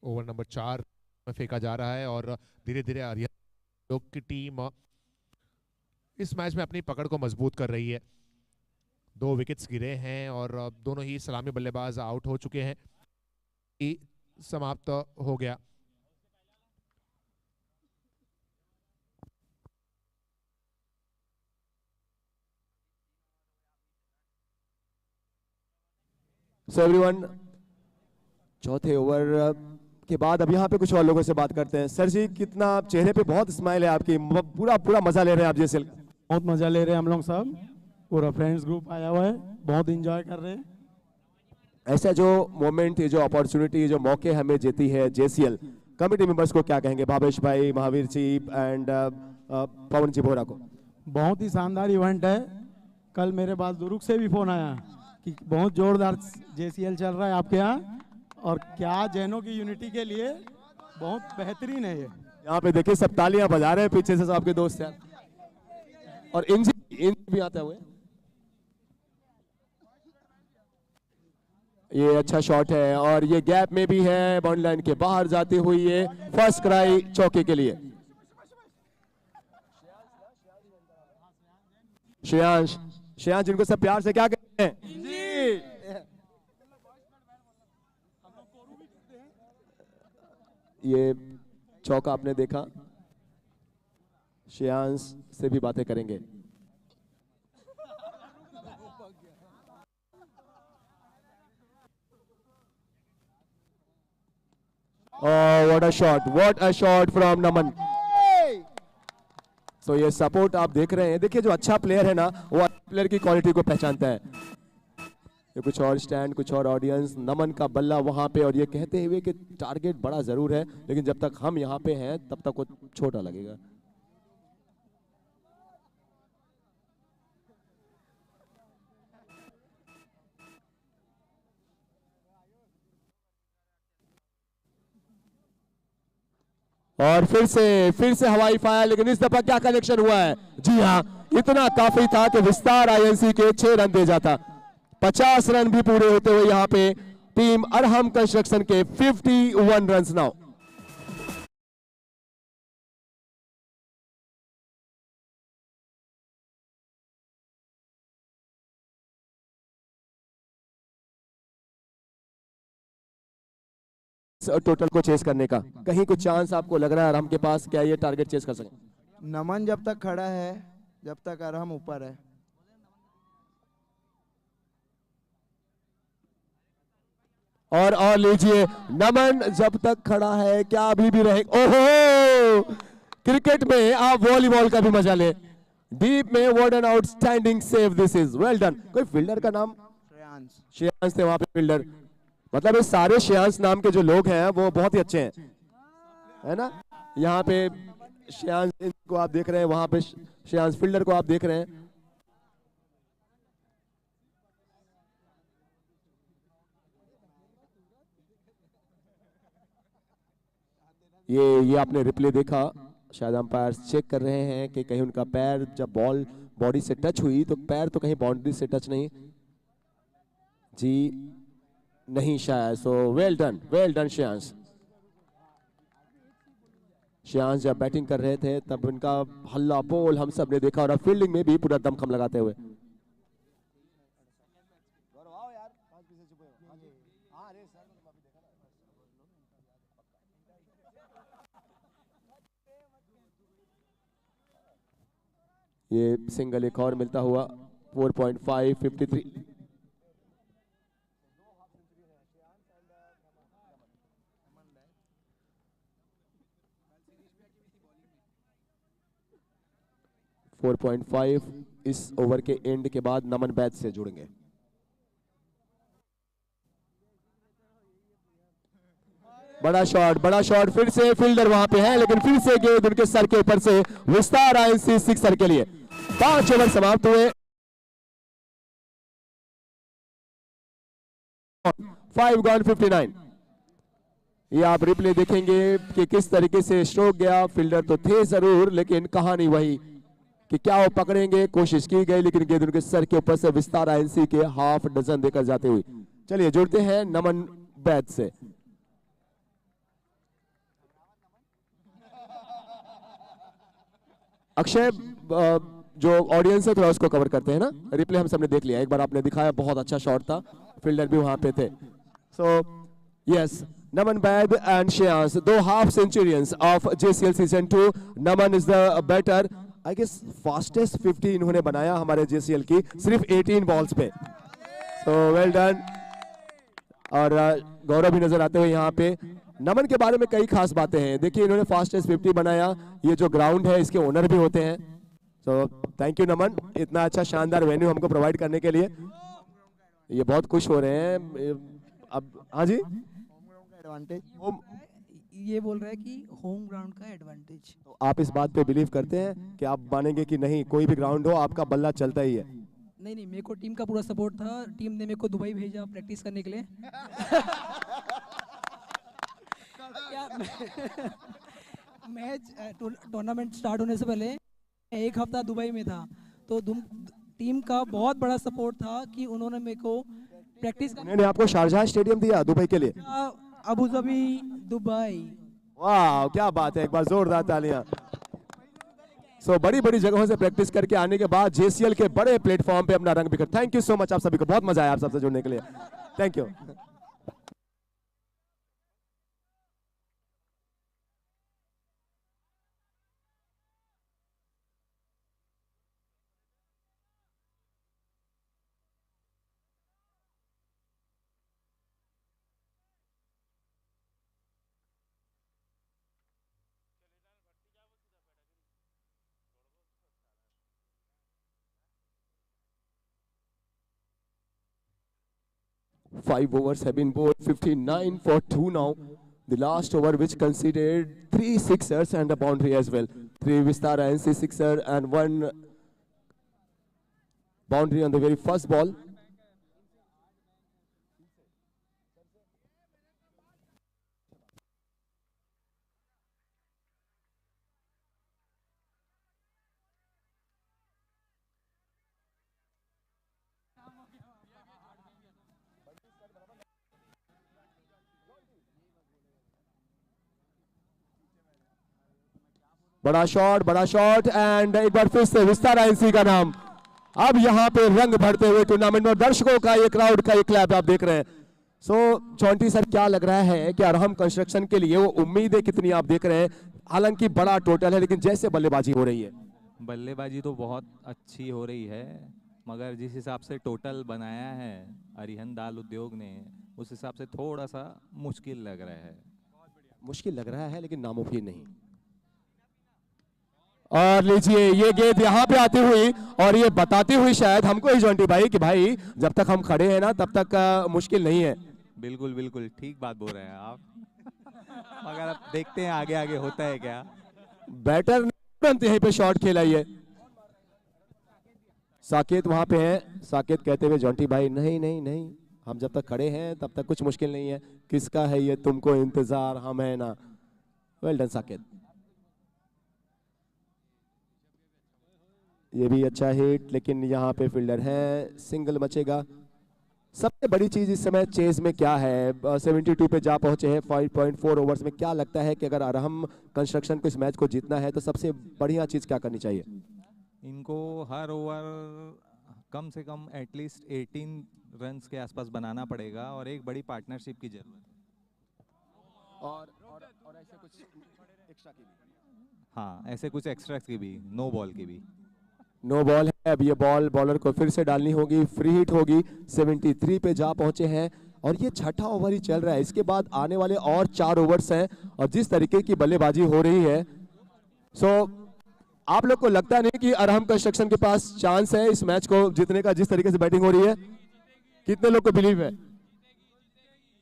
ओवर नंबर 4 में फेंका जा रहा है और धीरे धीरे आर्या की टीम इस मैच में अपनी पकड़ को मजबूत कर रही है। 2 विकेट्स गिरे हैं और दोनों ही सलामी बल्लेबाज आउट हो चुके हैं। समाप्त हो गया। सो एवरीवन, चौथे ओवर के बाद अब यहाँ पे कुछ और लोगों से बात करते हैं। सर जी, कितना चेहरे पे बहुत स्माइल है आपकी, पूरा मजा ले रहे हैं आप जेसीएल? बहुत मजा ले रहे हैं हम लोग सब, पूरा फ्रेंड्स ग्रुप आया हुआ है, बहुत एंजॉय कर रहे हैं। ऐसा जो मोमेंट, ये जो अपॉर्चुनिटी, जो मौके हमें देती है जेसीएल, कमिटी मेंबर्स को क्या कहेंगे? भावेश भाई, महावीर जी एंड पवन जी बोरा को। बहुत ही शानदार इवेंट है। कल मेरे पास दुरुक से भी फोन आया कि बहुत जोरदार जेसीएल चल रहा है आपके यहाँ, और क्या जैनों की यूनिटी के लिए बहुत बेहतरीन है ये। यहाँ पे देखिए सब तालियां बजा रहे हैं पीछे से, सब आपके दोस्त हैं। और इंजी भी आते हुए, ये अच्छा शॉट है और ये गैप में भी है, बाउंड्री लाइन के बाहर जाती हुई ये फर्स्ट क्राई चौके के लिए। श्रेयांश जिनको सब प्यार से क्या कहते हैं? ये चौका आपने देखा, श्रेयांश से भी बातें करेंगे। Oh, what a shot from Naman. So ये सपोर्ट आप देख रहे हैं, देखिए जो अच्छा प्लेयर है ना वो प्लेयर की क्वालिटी को पहचानता है। ये कुछ और स्टैंड, कुछ और ऑडियंस, नमन का बल्ला वहां पे, और ये कहते हुए कि टारगेट बड़ा जरूर है लेकिन जब तक हम यहाँ पे हैं तब तक वो छोटा लगेगा। और फिर से हवाई फायर, लेकिन इस दफा क्या कलेक्शन हुआ है? जी हाँ, इतना काफी था कि विस्तार आईएनसी के 6 रन दे जाता। 50 रन भी पूरे होते हुए यहाँ पे टीम अरहम कंस्ट्रक्शन के 51 रन नाउ। टोटल को चेस करने का कहीं कुछ चांस आपको लग रहा है अरहम के पास? क्या ये टारगेट चेस कर सके? नमन जब तक खड़ा है, जब तक अरहम ऊपर है। और लीजिए, नमन जब तक खड़ा है, क्या अभी भी रहे? ओहो, क्रिकेट में आप वॉलीबॉल का भी मजा ले। डीप में what an outstanding save this is, well done. कोई फील्डर का नाम? श्रेयांश थे वहां पे फील्डर। मतलब ये सारे श्रेयांश नाम के जो लोग हैं वो बहुत ही अच्छे हैं, है ना? यहाँ पे श्रेयांश को आप देख रहे हैं, वहां पे श्रेयांश फील्डर को आप देख रहे हैं। ये आपने रिप्ले देखा, शायद अंपायर चेक कर रहे हैं कि कहीं उनका पैर जब बॉल बॉडी से टच हुई तो पैर तो कहीं बाउंड्री से टच नहीं, जी नहीं शायद। सो वेल डन श्रेयांश। श्रेयांश जब बैटिंग कर रहे थे तब उनका हल्ला बोल हम सब ने देखा, और अब फील्डिंग में भी पूरा दमखम लगाते हुए। ये सिंगल एक और मिलता हुआ 4.5 53। इस ओवर के एंड के बाद नमन बैच से जुड़ेंगे। बड़ा शॉट, फिर से फील्डर वहां पे है लेकिन फिर से गेंद उनके सर के ऊपर से विस्तार आईएनसी सिक्सर के लिए। 5 ओवर समाप्त हुए, 5 गॉन 59। ये आप रिप्ले देखेंगे कि किस तरीके से स्ट्रोक गया। फील्डर तो थे जरूर लेकिन कहानी वही कि क्या वो पकड़ेंगे, कोशिश की गई लेकिन गेंद उनके सर के ऊपर से विस्तार आईएनसी के हाफ डजन देकर जाते हुए। चलिए जुड़ते हैं नमन बैच से। अक्षय, जो ऑडियंस है थोड़ा उसको कवर करते हैं ना। रिप्ले हम सबने देख लिया, एक बार आपने दिखाया, बहुत अच्छा शॉट था, फील्डर भी वहां पे थे। So yes, Naman Baid and Shreyansh, 2 half centurions of JCL season 2. Naman is the better. I guess fastest 50 इन्होंने बनाया हमारे JCL की सिर्फ 18 बॉल्स पे। So well done. और गौरव भी नजर आते हुए यहाँ पे। नमन के बारे में कई खास बातें हैं। देखिए इन्होंने फास्टेस्ट 50 बनाया, ये जो ग्राउंड है इसके ओनर भी होते हैं। So थैंक यू नमन, इतना अच्छा शानदार वेन्यू हमको प्रोवाइड करने के लिए। ये बहुत खुश हो रहे हैं अब। हाँ जी, ये बोल रहा है कि होम ग्राउंड का एडवांटेज। तो आप इस बात पे बिलीव करते हैं कि आप मानेंगे कि नहीं, कोई भी ग्राउंड हो आपका बल्ला चलता ही है? नहीं, मेरे को टीम का पूरा सपोर्ट था। टीम ने मेरे को दुबई भेजा प्रैक्टिस करने के लिए। मैच टूर्नामेंट स्टार्ट होने से पहले 1 हफ्ता दुबई में था, तो टीम का बहुत बड़ा सपोर्ट था कि उन्होंने मेरे को प्रैक्टिस उन्होंने आपको शारजाह स्टेडियम दिया दुबई के लिए? Abu Dhabi, Dubai. वाह क्या बात है, एक बार जोरदार तालियां। सो बड़ी बड़ी जगहों से प्रैक्टिस करके आने के बाद JCL के बड़े प्लेटफॉर्म पे अपना रंग बिखर। थैंक यू सो मच आप सभी को, बहुत मजा आया आप सबसे जुड़ने के लिए। Thank you. 5 overs have been bowled, 59 for 2 now. The last over which conceded 3 sixers and a boundary as well. 3 Vistara NC sixer and 1 boundary on the very first ball. बड़ा शॉट एंड एक बार फिर से विस्तारा एनसी का नाम अब यहां पे रंग भरते हुए टूर्नामेंट में दर्शकों का ये क्राउड का ये क्लैप आप देख रहे हैं। सो जॉन्टी सर क्या लग रहा है कि अरहम कंस्ट्रक्शन के लिए वो उम्मीदें कितनी आप देख रहे हैं, हालांकि बड़ा टोटल है लेकिन जैसे बल्लेबाजी हो रही है, बल्लेबाजी तो बहुत अच्छी हो रही है, मगर जिस हिसाब से टोटल बनाया है अरिहंत दाल उद्योग ने उस हिसाब से थोड़ा सा मुश्किल लग रहा है लेकिन नामुमकिन नहीं। और लीजिए ये गेंद यहाँ पे आती हुई और ये बताती हुई शायद हमको ही जॉन्टी भाई कि भाई जब तक हम खड़े हैं ना तब तक मुश्किल नहीं है। बिल्कुल बिल्कुल ठीक बात बोल रहे हैं आप मगर अब देखते हैं आगे आगे होता है क्या। बैटर तुरंत यहीं पे शॉट खेला ये साकेत वहां पे है, साकेत कहते हुए जॉन्टी भाई नहीं नहीं नहीं हम जब तक खड़े हैं तब तक कुछ मुश्किल नहीं है, किसका है ये तुमको इंतजार हम है ना। वेल डन साकेत, ये भी अच्छा हिट लेकिन यहाँ पे फील्डर है, सिंगल मचेगा। सबसे बड़ी चीज इस समय चेज में क्या है, 72 पे जा पहुंचे हैं 5.4 ओवर्स में। क्या लगता है कि अगर अरहम कंस्ट्रक्शन को इस मैच को जीतना है तो सबसे बढ़िया चीज क्या करनी चाहिए? इनको हर ओवर कम से कम एटलीस्ट 18 रन्स के आसपास बनाना पड़ेगा और एक बड़ी पार्टनरशिप की जरूरत है और ऐसे कुछ एक्स्ट्रा की भी, हाँ ऐसे कुछ एक्स्ट्रा की भी, नो बॉल की भी। नो बॉल है, अब ये बॉल बॉलर को फिर से डालनी होगी, फ्री हिट होगी। 73 पे जा पहुंचे हैं और ये छठा ओवर ही चल रहा है, इसके बाद आने वाले और 4 ओवर्स हैं और जिस तरीके की बल्लेबाजी हो रही है सो आप लोग को लगता नहीं कि अरहम कंस्ट्रक्शन के पास चांस है इस मैच को जीतने का? जिस तरीके से बैटिंग हो रही है कितने लोग को बिलीव है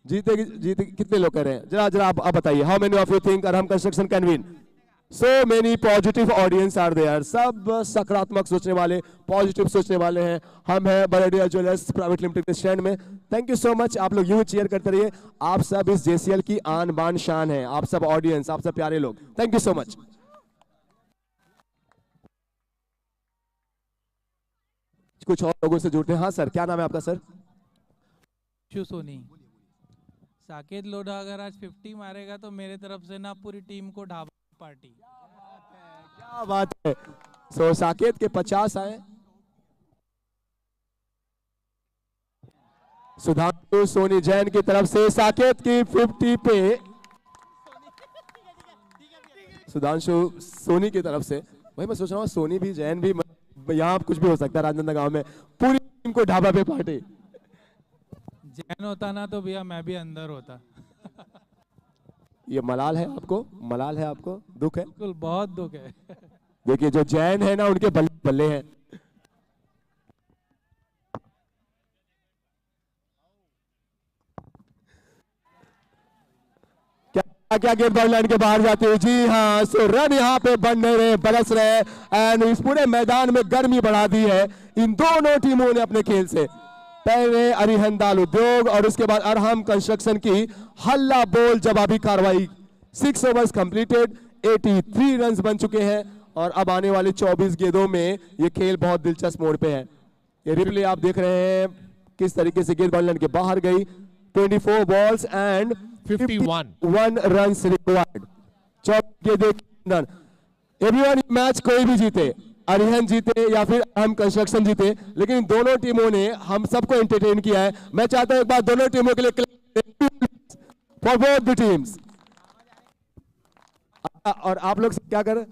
जीते कितने लोग कह रहे हैं? जरा आप बताइए, how many of you think Arham construction can win? So many positive audience are there, सब सकारात्मक सोचने वाले, पॉजिटिव सोचने वाले हैं। हम हैं बरेडिया ज्वेलर्स प्राइवेट लिमिटेड के स्टैंड में। थैंक यू सो मच, आप लोग यूं चीयर करते रहिए। आप सब इस JCL की आन बान शान है, आप सब ऑडियंस, आप सब प्यारे लोग, थैंक यू सो मच। कुछ और लोगों से जुड़ते हैं। हाँ सर, क्या नाम है आपका सर? सोनी। साकेत लोढ़ा अगर आज 50 मारेगा तो मेरे तरफ से ना पूरी टीम को ढाबा पार्टी। क्या बात है। सो साकेत के 50 आए, सुधांशु सोनी जैन की तरफ से साकेत की 50 पे सुधांशु सोनी की तरफ से। भाई मैं सोच रहा हूँ सोनी भी जैन भी, यहाँ कुछ भी हो सकता है राजनांदगांव में, पूरी टीम को ढाबा पे पार्टी। जैन होता ना तो भैया मैं भी अंदर होता। ये मलाल है आपको, मलाल है आपको, दुख है? बिल्कुल बहुत दुख है। देखिए जो जैन है ना उनके बल्ले बल्ले हैं। क्या गेंदबाज लाइन के बाहर जाते हुए, जी हाँ, सो रन यहाँ पे बन रहे, बरस रहे एंड इस पूरे मैदान में गर्मी बढ़ा दी है इन दोनों टीमों ने अपने खेल से। पहले अरिहंत दाल उद्योग और उसके बाद अरहम कंस्ट्रक्शन की हल्ला बोल जवाबी कार्रवाई। 6 ओवर्स कंप्लीटेड, 83 रन्स बन चुके हैं और अब आने वाले 24 गेंदों में ये खेल बहुत दिलचस्प मोड़ पे है। ये रिप्ले आप देख रहे हैं किस तरीके से गेंद लाइन के बाहर गई। 24 बॉल्स एंड 51 रन्स रिक्वायर्ड। 24 गेंदें। एवरीवन मैच कोई भी जीते, अरिहंत जीते या फिर अरहम कंस्ट्रक्शन जीते, लेकिन दोनों टीमों ने हम सबको एंटरटेन किया है। मैं चाहता हूं एक बार दोनों टीमों के लिए फॉर बोथ द टीम्स। और आप लोग क्या कर,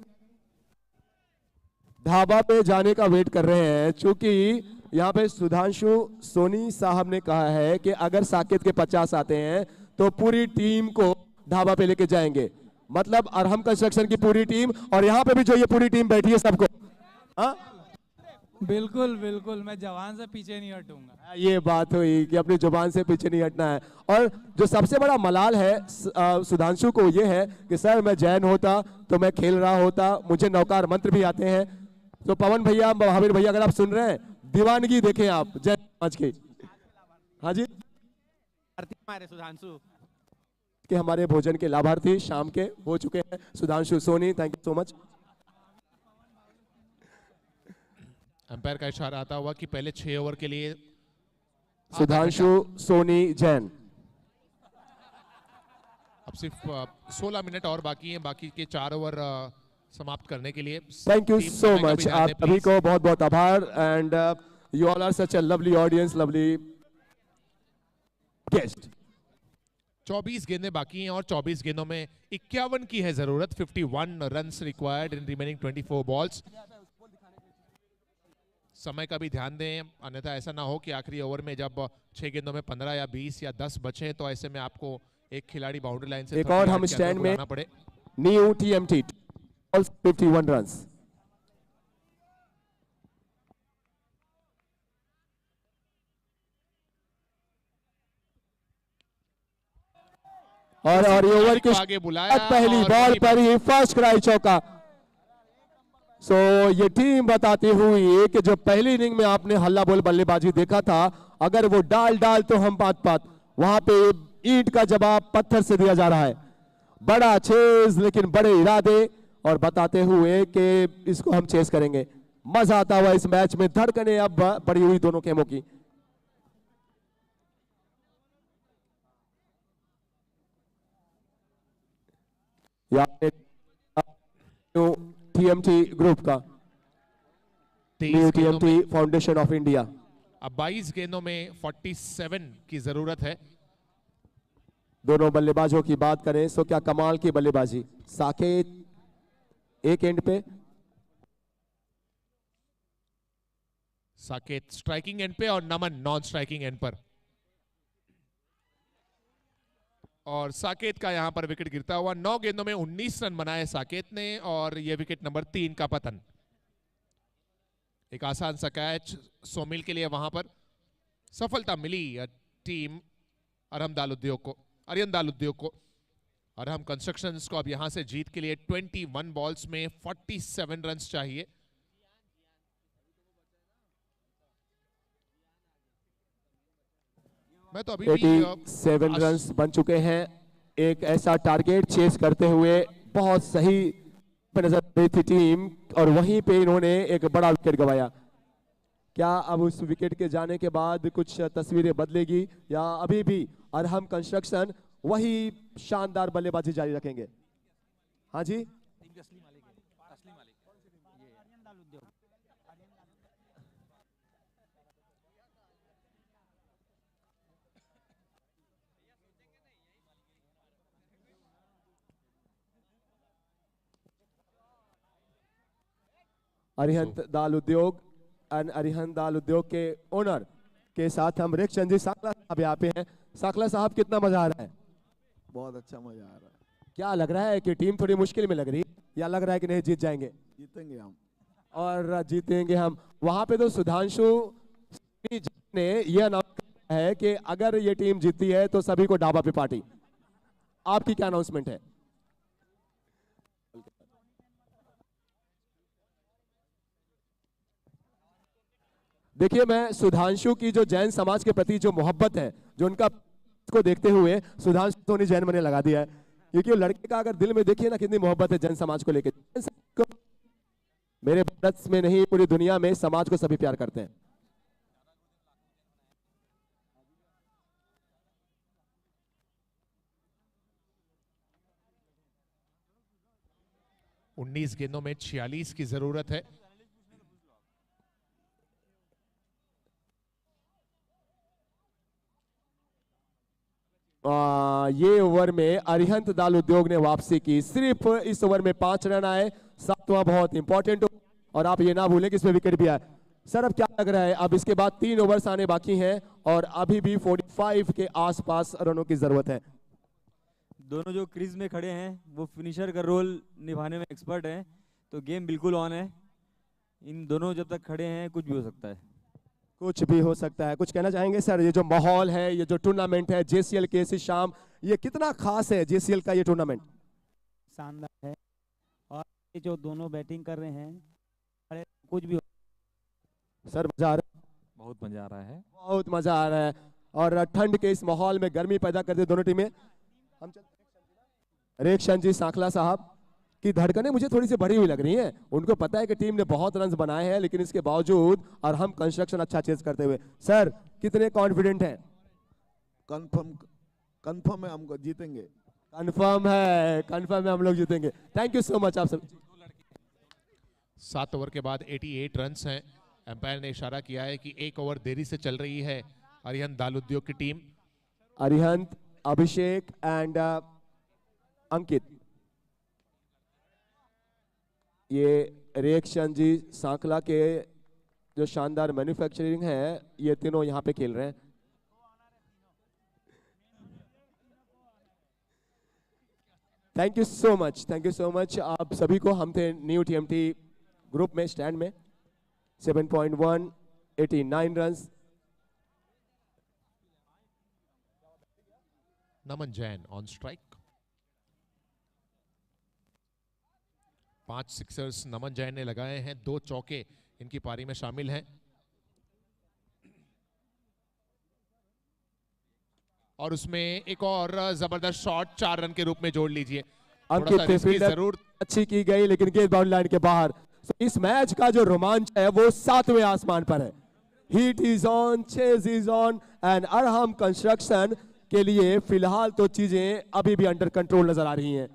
ढाबा पे जाने का वेट कर रहे हैं, क्योंकि यहाँ पे सुधांशु सोनी साहब ने कहा है कि अगर साकेत के 50 आते हैं तो पूरी टीम को ढाबा पे लेके जाएंगे। मतलब अरहम कंस्ट्रक्शन की पूरी टीम और यहाँ पे भी जो ये पूरी टीम बैठी है सबको। बिल्कुल बिल्कुल, मैं जवान से पीछे नहीं हटूंगा। ये बात हुई कि अपनी जुबान से पीछे नहीं हटना है। और जो सबसे बड़ा मलाल है सुधांशु को ये है कि सर मैं जैन होता तो मैं खेल रहा होता, मुझे नौकार मंत्र भी आते हैं। तो पवन भैया, महावीर भैया, अगर आप सुन रहे हैं, दीवानगी देखें आप जैन समाज की। हाँ जी, हमारे सुधांशु कि हमारे भोजन के लाभार्थी शाम के हो चुके हैं। Sudhanshu Soni, thank you so much. Umpire का इशारा आता हुआ कि पहले 6 ओवर के लिए सुधांशु सोनी जैन। अब सिर्फ 16 मिनट और बाकी हैं, बाकी के 4 ओवर समाप्त करने के लिए। थैंक यू सो मच, आप सभी को बहुत बहुत आभार। And you all are such a lovely audience, lovely guest. 24 गेंदें बाकी हैं और 24 गेंदों में 51 की है जरूरत। 51 runs required in remaining 24 balls. समय का भी ध्यान दें, अन्यथा ऐसा ना हो कि आखिरी ओवर में जब 6 गेंदों में 15 या 20 या 10 बचे तो ऐसे में आपको एक खिलाड़ी बाउंड्री लाइन से एक और हम स्टैंड में पड़े। New TMT 51 runs. और ये ओवर की आगे बुलाया, पहली बॉल पर ही फर्स्ट क्राई चौका। सो ये टीम बताती हुई कि जो पहली इनिंग में आपने हल्ला बोल बल्लेबाजी देखा था, अगर वो डाल तो हम पात वहां पे ईंट का जवाब पत्थर से दिया जा रहा है। बड़ा चेज लेकिन बड़े इरादे, और बताते हुए कि इसको हम चेस करेंगे। मजा आता हुआ इस मैच में, धड़कने अब बढ़ी हुई दोनों गेमों की। TMT ग्रुप का, new TMT foundation of India. अब 22 गेंदों में 47 की जरूरत है। दोनों बल्लेबाजों की बात करें तो क्या कमाल की बल्लेबाजी। साकेत एक एंड पे, साकेत स्ट्राइकिंग एंड पे और नमन नॉन स्ट्राइकिंग एंड पर। और साकेत का यहां पर विकेट गिरता हुआ। 9 गेंदों में 19 रन बनाए साकेत ने, और यह विकेट नंबर 3 का पतन। एक आसान सा कैच सोमिल के लिए वहां पर सफलता मिली टीम अरहम दाल उद्योग को, अरियन दाल उद्योग को। अरहम कंस्ट्रक्शंस को अब यहां से जीत के लिए 21 बॉल्स में 47 रन चाहिए। मैं तो अभी 87 रन्स बन चुके हैं। एक ऐसा टारगेट चेस करते हुए बहुत सही पे नजर रही थी टीम, और वहीं पे इन्होंने एक बड़ा विकेट गंवाया। क्या अब उस विकेट के जाने के बाद कुछ तस्वीरें बदलेगी, या अभी भी अरहम कंस्ट्रक्शन वही शानदार बल्लेबाजी जारी रखेंगे? हाँ जी, अरिहंत दाल उद्योग एंड अरिहंत दाल उद्योग के ओनर के साथ हम रेख चंद जी साकला साहब यहाँ पे हैं। साकला साहब, कितना मजा आ रहा है? बहुत अच्छा मजा आ रहा है। क्या लग रहा है कि टीम थोड़ी मुश्किल में लग रही है, या लग रहा है कि नहीं जीत जाएंगे? जीतेंगे हम, और जीतेंगे हम। वहां पे तो सुधांशु ने यह अनाउंस किया है कि अगर ये टीम जीतती है तो सभी को ढाबा पे पार्टी। आपकी क्या अनाउंसमेंट है? देखिए, मैं सुधांशु की जो जैन समाज के प्रति जो मोहब्बत है, जो उनका को देखते हुए सुधांशु सोनी जैन मैंने लगा दिया है, क्योंकि लड़के का अगर दिल में देखिए ना कितनी मोहब्बत है जैन समाज को लेकर। मेरे भारत में नहीं, पूरी दुनिया में समाज को सभी प्यार करते हैं। उन्नीस गेंदों में 46 की जरूरत है। ये ओवर में अरिहंत दाल उद्योग ने वापसी की। सिर्फ इस ओवर में 5 रन आए, 7वां बहुत इंपॉर्टेंट, और आप ये ना भूलें कि इसमें विकेट भी आए। सर, अब क्या लग रहा है? अब इसके बाद 3 ओवर्स आने बाकी हैं और अभी भी 45 के आसपास रनों की जरूरत है। दोनों जो क्रीज में खड़े हैं वो फिनिशर का रोल निभाने में एक्सपर्ट हैं, तो गेम बिल्कुल ऑन है। इन दोनों जब तक खड़े हैं कुछ भी हो सकता है। कुछ भी हो सकता है। कुछ कहना चाहेंगे सर? ये जो माहौल है, ये जो टूर्नामेंट है JCL के इस शाम, ये कितना खास है JCL का ये टूर्नामेंट? शानदार है और ये जो दोनों बैटिंग कर रहे हैं, अरे कुछ भी सर मजा आ रहा है? बहुत मजा आ रहा है। बहुत मजा आ रहा है और ठंड के इस माहौल में गर्मी पैदा करते दोनों टीमें। हम रेखचंद जी सांखला साहब की धड़कनें मुझे थोड़ी सी बढ़ी हुई लग रही हैं। उनको पता है कि टीम ने बहुत रन बनाए हैं, लेकिन इसके बावजूद और हम कंस्ट्रक्शन अच्छा चेज करते हुए, सर कितने कॉन्फिडेंट हैं? कंफर्म है, हमको जीतेंगे। कंफर्म है हम लोग जीतेंगे। थैंक यू सो मच आप सब। 7 ओवर के बाद 88 रन्स हैं। एम्पायर ने इशारा किया है कि 1 ओवर देरी से चल रही है अरिहंत दाल उद्योग की टीम। अरिहंत, अभिषेक एंड अंकित, ये रेखचंद जी सांखला के जो शानदार मैन्युफैक्चरिंग है, ये तीनों यहाँ पे खेल रहे हैं। थैंक यू सो मच आप सभी को। हम थे न्यू TMT ग्रुप में स्टैंड में 7.1 89 runs. Naman Jain on strike. 5 sixers Naman Jain ने लगाए हैं, 2 चौके इनकी पारी में शामिल हैं। और उसमें एक और जबरदस्त शॉट 4 रन के रूप में जोड़ लीजिए। अंकित फील्डर जरूर अच्छी की गई, लेकिन गेंद बाउंड्री लाइन के बाहर। इस मैच का जो रोमांच है वो 7वें आसमान पर है। Heat is on, chase is on and Arham construction के लिए फिलहाल तो चीजें अभी भी अंडर कंट्रोल नजर आ रही हैं।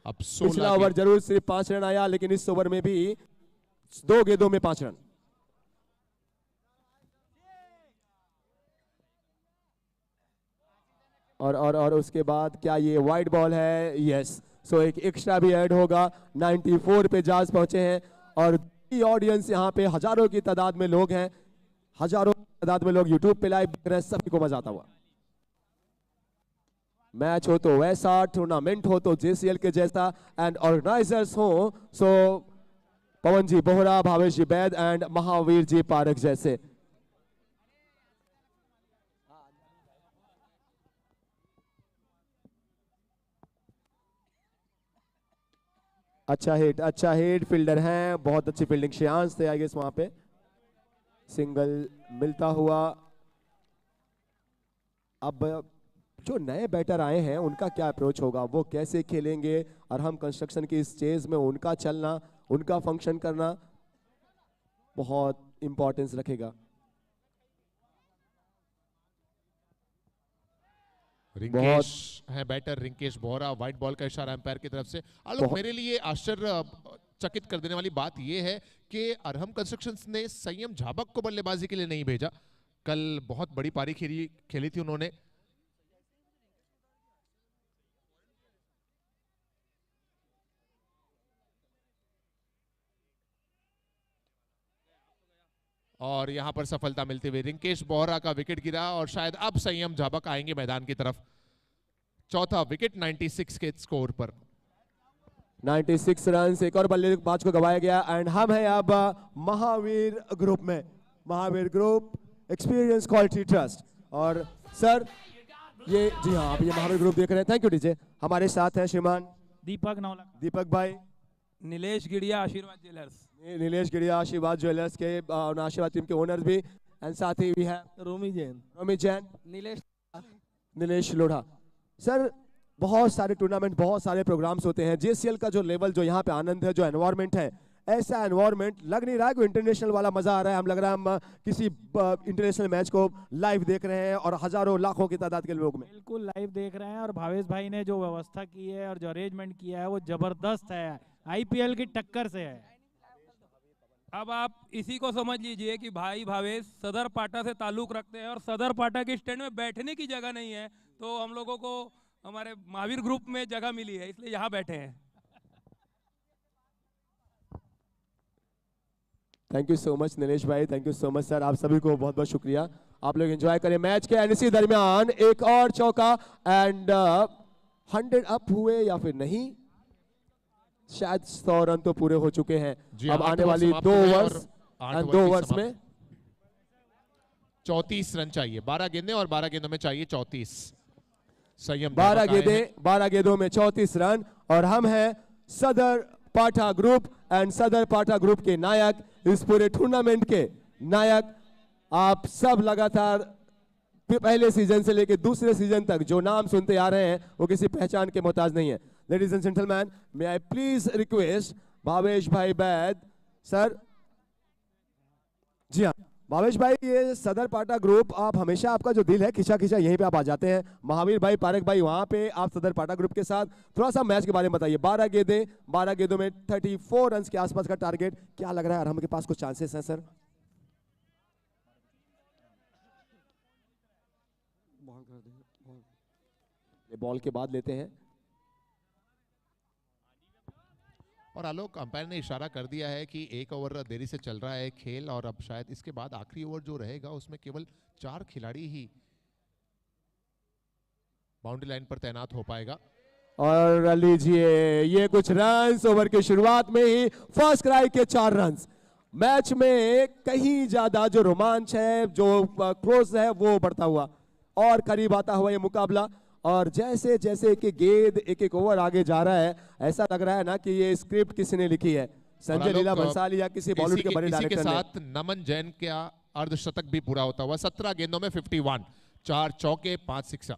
अब पिछला ओवर जरूर सिर्फ 5 रन आया, लेकिन इस ओवर में भी 2 गेंदों में 5 रन। और उसके बाद क्या ये वाइड बॉल है? यस। सो एक एक्स्ट्रा भी ऐड होगा। 94 पे जाज पहुंचे हैं और ऑडियंस यहाँ पे हजारों की तादाद में लोग हैं, हजारों की तादाद में लोग यूट्यूब पे लाइव देख रहे हैं। सभी को मजा आता हुआ। मैच हो तो वैसा, टूर्नामेंट हो तो JCL के जैसा एंड ऑर्गेनाइजर्स हो सो पवन जी बोहरा, भावेश जी बैद एंड महावीर जी पारक जैसे। अच्छा हिट फील्डर हैं, बहुत अच्छी फील्डिंग श्रेयांश थे आई गेस वहां पे। सिंगल मिलता हुआ। अब जो नए बैटर आए हैं उनका क्या अप्रोच होगा, वो कैसे खेलेंगे, और हम कंस्ट्रक्शन की इस चेज में उनका चलना, उनका फंक्शन करना बहुत इंपॉर्टेंस रखेगा। रिंकेश है batter, Rinkesh Bohra. White ball का इशारा एम्पायर की तरफ से। आलोक, मेरे लिए आश्चर्यचकित कर देने वाली बात यह है कि अरहम कंस्ट्रक्शंस ने संयम झाबक को बल्लेबाजी के लिए नहीं भेजा। कल बहुत बड़ी पारी खेली थी उन्होंने। और यहां पर सफलता मिलते हुए रिंकेश बोहरा का विकेट गिरा और शायद अब संयम झाबक आएंगे मैदान की तरफ। चौथा विकेट 96 के स्कोर पर। 96 रन से एक और बल्लेबाज को गवाया गया एंड हम है अब महावीर ग्रुप में। Mahavir group experience quality trust. और सर ये जी हाँ, आप ये महावीर ग्रुप देख रहे हैं। Thank you DJ. हमारे साथ हैं श्रीमान दीपक नौला, दीपक भाई, नीलेश गिड़िया, आशीर्वाद ज्वेलर्स, नीलेश गिड़िया आशीर्वाद ज्वेलर्स के आशीर्वाद टीम के ओनर्स भी एंड साथ ही भी है रोमी जैन, नीलेश लोढ़ा। सर बहुत सारे टूर्नामेंट, बहुत सारे प्रोग्राम्स होते हैं। JCL का जो लेवल, जो यहाँ पे आनंद है, जो एनवायरनमेंट है, ऐसा एनवायरनमेंट लग नहीं रहा है कोई इंटरनेशनल वाला मजा आ रहा है। हम लग रहा है हम किसी इंटरनेशनल मैच को लाइव देख रहे हैं और हजारों लाखों की तादाद के लोग में बिल्कुल लाइव देख रहे हैं। और भावेश भाई ने जो व्यवस्था की है और जो अरेंजमेंट किया है वो जबरदस्त है, IPL की टक्कर से है। अब आप इसी को समझ लीजिए कि भाई भावेश सदर पाटा से ताल्लुक रखते हैं और सदर पाटा के स्टैंड में बैठने की जगह नहीं है, तो हम लोगों को हमारे महावीर ग्रुप में जगह मिली है, इसलिए यहाँ बैठे हैं। Thank you so much Nilesh भाई, thank you so much sir. आप सभी को बहुत बहुत शुक्रिया। आप लोग एंजॉय करें मैच के। एंड इसी दरमियान एक और चौका एंड 100 अप हुए या फिर नहीं, शायद 100 रन तो पूरे हो चुके हैं। जी, अब 8 आने ओवर वाली समाप्त 2 हो गए ओवर्स और 8 एंड ओवर 2 भी ओवर्स समाप्त। में 34 रन चाहिए, 12 गेंदें और 12 गेंदों में चाहिए 34। संयम 12 गेंदों में 34 रन। और हम हैं सदर पाठा ग्रुप एंड सदर पाठा ग्रुप के नायक, इस पूरे टूर्नामेंट के नायक। आप सब लगातार पहले सीजन से लेकर दूसरे सीजन तक जो नाम सुनते आ रहे हैं वो किसी पहचान के मोहताज नहीं है। Ladies and gentleman, may I please request Bhavesh भाई बैद सर। जी हाँ भावेश भाई, ये सदर पाटा ग्रुप, आप हमेशा आपका जो दिल है खिंचा खिंचा यहीं पे आप आ जाते हैं। महावीर भाई, पारक भाई, वहां पे आप सदर पाटा ग्रुप के साथ थोड़ा सा मैच के बारे में बताइए। 12 गेंदें, 12 गेंदों में 34 रन के आसपास का टारगेट, क्या लग रहा है अरहम के पास कुछ चांसेस हैं सर? बॉल के बाद लेते हैं और आलोक, अंपायर ने इशारा कर दिया है कि 1 ओवर देरी से चल रहा है खेल और अब शायद इसके बाद आखिरी ओवर जो रहेगा उसमें केवल 4 खिलाड़ी ही बाउंड्री लाइन पर तैनात हो पाएगा। और लीजिए ये कुछ रन्स ओवर की शुरुआत में ही, फर्स्ट क्राई के 4 रन्स। मैच में कहीं ज्यादा जो रोमांच है, जो क्लोज है, वो बढ़ता हुआ और करीब आता हुआ ये मुकाबला। और जैसे जैसे एक एक गेंद, एक एक ओवर आगे जा रहा है, ऐसा लग रहा है ना कि ये स्क्रिप्ट किसी ने लिखी है, संजय लीला बंसाली या किसी बॉलीवुड के बड़े डायरेक्टर ने। इसी के साथ नमन जैन का अर्धशतक भी पूरा होता हुआ, 17 गेंदों में 51, 4 चौके 5 सिक्सा।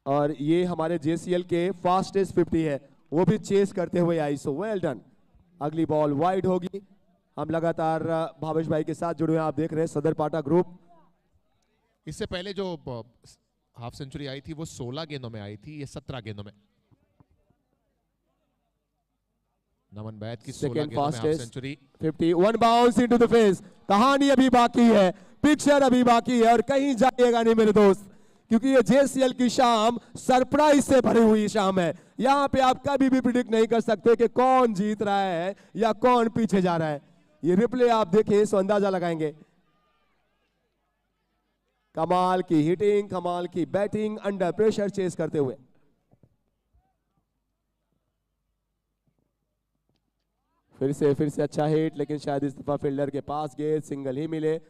और ये हमारे जेसीएल के फास्टेस्ट 50 है, वो भी चेस करते हुए आई। So well done. अगली बॉल वाइड होगी। हम लगातार भावेश भाई के साथ जुड़े हुए हैं, आप देख रहे हैं सदर पाटा ग्रुप। इससे पहले जो हाफ सेंचुरी आई थी वो 16 गेंदों में आई थी, ये 17 गेंदों में। नमन बैद की 16 गेंदों में half century. 51 bounce into the face. कहानी अभी बाकी है, पिक्चर अभी बाकी है और कहीं जाइएगा नहीं मेरे दोस्त, क्योंकि ये जेसीएल की शाम सरप्राइज से भरी हुई शाम है। यहाँ पे आप कभी भी प्रिडिक्ट नहीं कर सकते कि कौन जीत रहा है या कौन पीछे जा रहा है। ये रिप्ले आप देखें तो अंदाजा लगाएंगे। कमाल की हिटिंग, कमाल की बैटिंग, अंडर प्रेशर चेस करते हुए। फिर से अच्छा हिट, लेकिन शायद इस दफा फील्डर के पास गेंद, सिंगल ही मिले।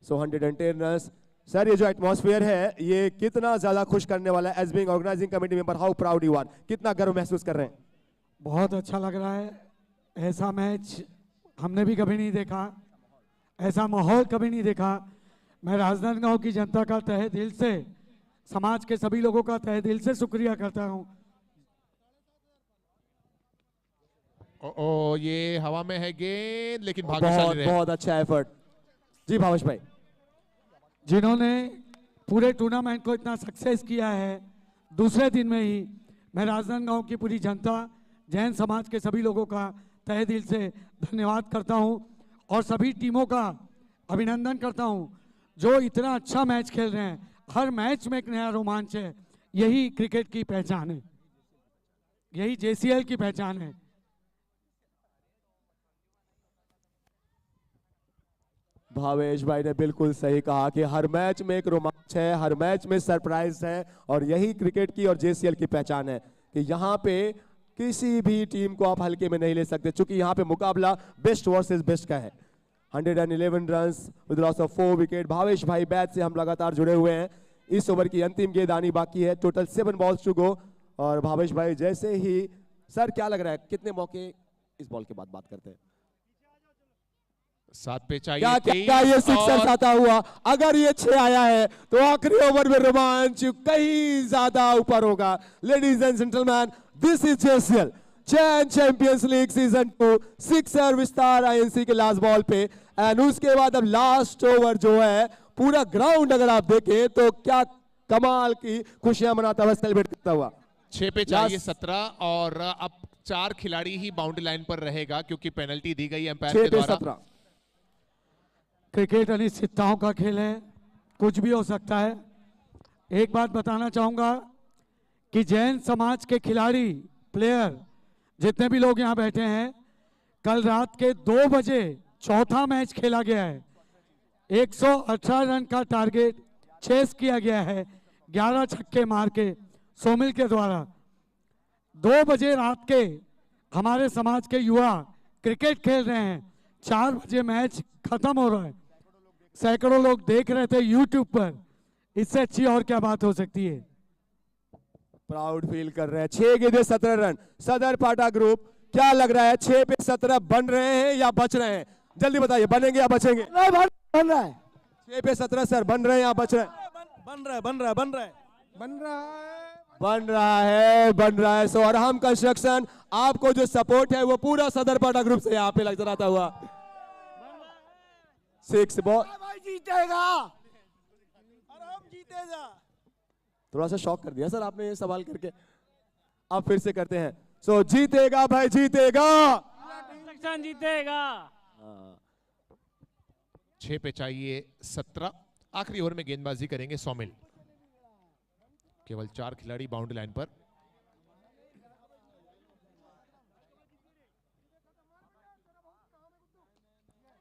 सो 110 रन्स। सर ये जो एटमॉस्फेयर है ये कितना ज्यादा खुश करने वाला है? As being organising committee member, how proud you are, कितना गर्व महसूस कर रहे हैं? बहुत अच्छा लग रहा है। ऐसा मैच हमने भी कभी नहीं देखा, ऐसा माहौल कभी नहीं देखा। मैं राजनांदगांव की जनता का तहे दिल से, समाज के सभी लोगों का तहे दिल से शुक्रिया करता हूं। ये हवा में है गेंद, लेकिन भाग्यशाली रहे। बहुत अच्छा एफर्ट। जी भावेश भाई, जिन्होंने पूरे टूर्नामेंट को इतना सक्सेस किया है, दूसरे दिन में ही मैं राजनांदगांव की पूरी जनता, जैन समाज के सभी लोगों का तहे दिल से धन्यवाद करता हूं और सभी टीमों का अभिनंदन करता हूं जो इतना अच्छा मैच खेल रहे हैं। हर मैच में एक नया रोमांच है। यही क्रिकेट की पहचान है, यही जेसीएल की पहचान है। भावेश भाई ने बिल्कुल सही कहा कि हर मैच में एक रोमांच है, हर मैच में सरप्राइज है और यही क्रिकेट की और जेसीएल की पहचान है कि यहाँ पे किसी भी टीम को आप हल्के में नहीं ले सकते, क्योंकि यहाँ पे मुकाबला बेस्ट वर्सेस बेस्ट का है। 111 runs with loss of 4 wicket. Bhavesh भाई बैट से हम लगातार जुड़े हुए हैं। इस ओवर की अंतिम गेंद आनी बाकी है। Total 7 balls to go. और भावेश भाई जैसे ही, सर क्या लग रहा है कितने मौके इस बॉल के बाद बात करते हैं? 7 पे चाहिए। क्या ये सिक्सर आता हुआ? अगर ये 6 आया है तो आखिरी ओवर में रोमांच कहीं ज्यादा ऊपर होगा। Ladies and gentleman, this is जेसीएल chain champions league season 2। Sixer विस्तार आईएनसी के लास्ट बॉल पे एंड उसके बाद अब लास्ट ओवर जो है, पूरा ग्राउंड अगर आप देखें तो क्या कमाल की खुशियां मनाता हुआ, सेलिब्रेट करता हुआ। 6 पे चाहिए 17 और अब 4 खिलाड़ी ही बाउंड्री लाइन पर रहेगा क्योंकि पेनल्टी दी गई एम्पायर के द्वारा। 17। क्रिकेट अनिश्चितताओं का खेल है, कुछ भी हो सकता है। एक बात बताना चाहूंगा कि जैन समाज के खिलाड़ी, प्लेयर, जितने भी लोग यहाँ बैठे हैं, कल रात के 2 बजे चौथा मैच खेला गया है। 118 रन का टारगेट चेस किया गया है 11 छक्के मार के सोमिल के द्वारा। 2 बजे रात के हमारे समाज के युवा क्रिकेट खेल रहे हैं, 4 बजे मैच खत्म हो रहा है, सैकड़ों लोग देख रहे थे यूट्यूब पर। इससे अच्छी और क्या बात हो सकती है। प्राउड फील कर रहे हैं। 6 गेंदे 17 रन। सदर पाटा ग्रुप, क्या लग रहा है 6 पे 17 बन रहे हैं या बच रहे हैं? जल्दी बताइए, बनेंगे या बचेंगे? बन रहा है 6 पे 17 सर, बन रहे हैं या बच रहे हैं? बन रहा है बन रहा है बन रहा है बन रहा है, बन रहा है। सो अरहम कंस्ट्रक्शन, आपको जो सपोर्ट है वो पूरा सदर पाटा ग्रुप से यहाँ पे लग आता हुआ। 6 बॉल जीतेगा, अरहम जीतेगा। थोड़ा सा शॉक कर दिया सर आपने ये सवाल करके। अब फिर से करते हैं। सो जीतेगा भाई, जीतेगा, जीतेगा। 6 पे चाहिए 17। आखिरी ओवर में गेंदबाजी करेंगे सौमिल। केवल 4 खिलाड़ी बाउंड्री लाइन पर।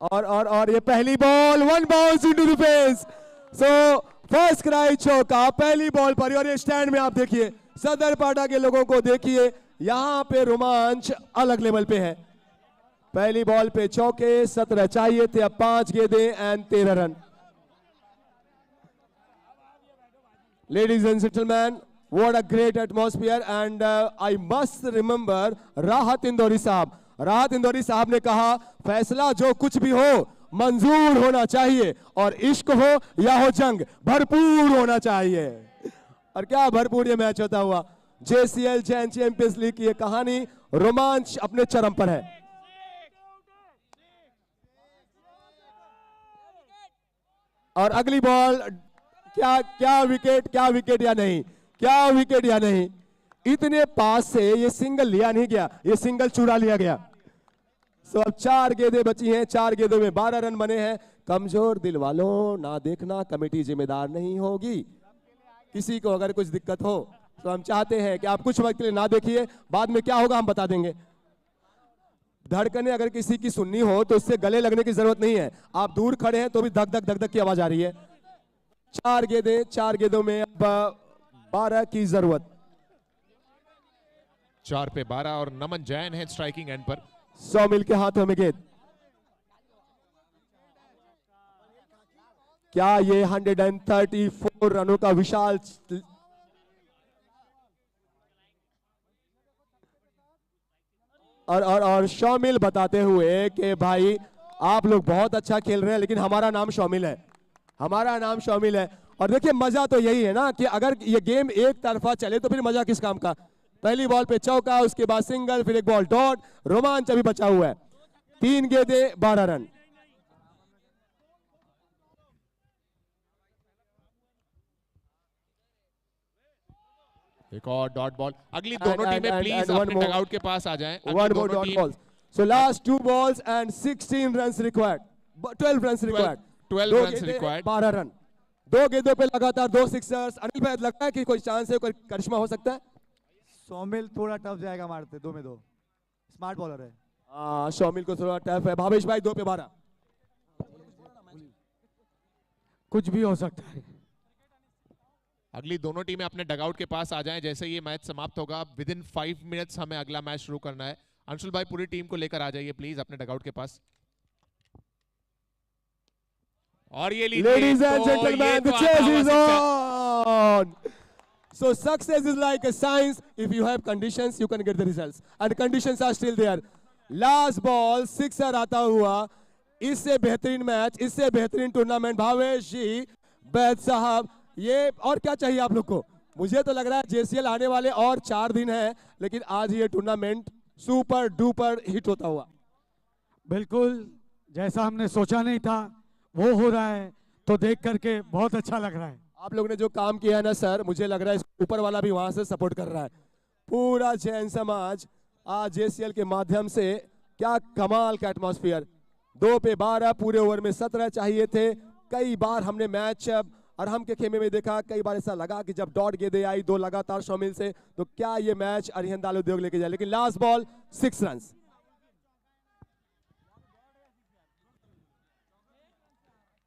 और ये पहली ball, 1 bounce into the face. So first cry चौका पहली बॉल पर। और ये स्टैंड में आप देखिए, सदर पाटा के लोगों को देखिए, यहां पे रोमांच अलग लेवल पे है। पहली बॉल पे चौके, 17 चाहिए थे, अब 5 गेंदे and 13 run. Ladies and gentlemen, what a great atmosphere and I must remember राहत इंदौरी साहब। राहत इंदौरी साहब ने कहा, फैसला जो कुछ भी हो मंजूर होना चाहिए, और इश्क हो या हो जंग भरपूर होना चाहिए। और क्या भरपूर ये मैच होता हुआ। JCL चैंपियंस लीग की ये कहानी, रोमांच अपने चरम पर है। और अगली बॉल, क्या विकेट या नहीं, क्या विकेट या नहीं। इतने पास से ये सिंगल लिया नहीं गया, ये सिंगल चुरा लिया गया। सो अब 4 गेंदें बची हैं, 4 गेंदों में 12 रन बने हैं। कमजोर दिल वालों, ना देखना, कमेटी जिम्मेदार नहीं होगी। किसी को अगर कुछ दिक्कत हो तो हम चाहते हैं कि आप कुछ वक्त के लिए ना देखिए, बाद में क्या होगा हम बता देंगे। धड़कने अगर किसी की सुननी हो तो उससे गले लगने की जरूरत नहीं है। आप दूर खड़े हैं तो भी धक धक धक धक की आवाज आ रही है। 4 गेंदें, 4 गेंदों में अब 12 की जरूरत। 4 पे 12 और नमन जैन है स्ट्राइकिंग एंड पर। सौमिल के हाथों में गेंद। क्या ये 134 रनों का विशाल और शौमिल बताते हुए कि भाई आप लोग बहुत अच्छा खेल रहे हैं, लेकिन हमारा नाम शौमिल है, हमारा नाम शौमिल है। और देखिए मजा तो यही है ना कि अगर ये गेम एक तरफा चले तो फिर मजा किस काम का। पहली बॉल पे चौका, उसके बाद सिंगल, फिर एक बॉल डॉट, रोमांच अभी बचा हुआ है। 3 गेंदें 12 रन। एक और डॉट बॉल। अगली दोनों टीमें प्लीज अपने डगआउट के पास आ जाएं। One more dot balls. So last 2 balls and 16 runs required. 12 runs required. 12 runs required. 12 run. 2 गेंदों पे लगातार 2 सिक्सर्स। अनिल भाई लगता है कि कोई चांस है, कोई करिश्मा हो सकता है? सौमिल थोड़ा टफ जाएगा मारते, 2 में 2, स्मार्ट बॉलर है। सौमिल को थोड़ा टफ है। भावेश भाई 2 पे 12। कुछ भी हो सकता है। अगली दोनों टीमें अपने डगआउट के पास आ जाएं। जैसे ये मैच समाप्त होगा, विदिन 5 मिनट्स हमें अगला मैच शुरू करना है। अंशुल भाई पूरी टीम को लेकर आ जाइए प्लीज अपने डगआउट के पास। और ये Ladies and gentlemen, the chase is on. So success is like a science. If you have conditions, you can get the results. And conditions are still there. Last ball, sixer आता हुआ। इससे बेहतरीन मैच, इससे बेहतरीन टूर्नामेंट। भावेश जी, बैद साहब, ये और क्या चाहिए आप लोग को? मुझे तो लग रहा है JCL आने वाले और 4 दिन है, लेकिन आज ये टूर्नामेंट सुपर डुपर हिट होता हुआ। बिल्कुल जैसा हमने सोचा नहीं था वो हो रहा है, तो देख करके बहुत अच्छा लग रहा है। आप लोग ने जो काम किया है ना सर, मुझे लग रहा है ऊपर वाला भी वहां से सपोर्ट कर रहा है। पूरा जैन समाज आज JCL के माध्यम से, क्या कमाल का एटमॉस्फेयर। 2 पे 12, पूरे ओवर में 17 चाहिए थे। कई बार हमने मैच अरहम के खेमे में देखा, कई बार ऐसा लगा कि जब डॉट गेंदें आई 2 लगातार शौमिल से, तो क्या ये मैच अरिहंत दाल उद्योग लेके जाए, लेकिन लास्ट बॉल 6 रन।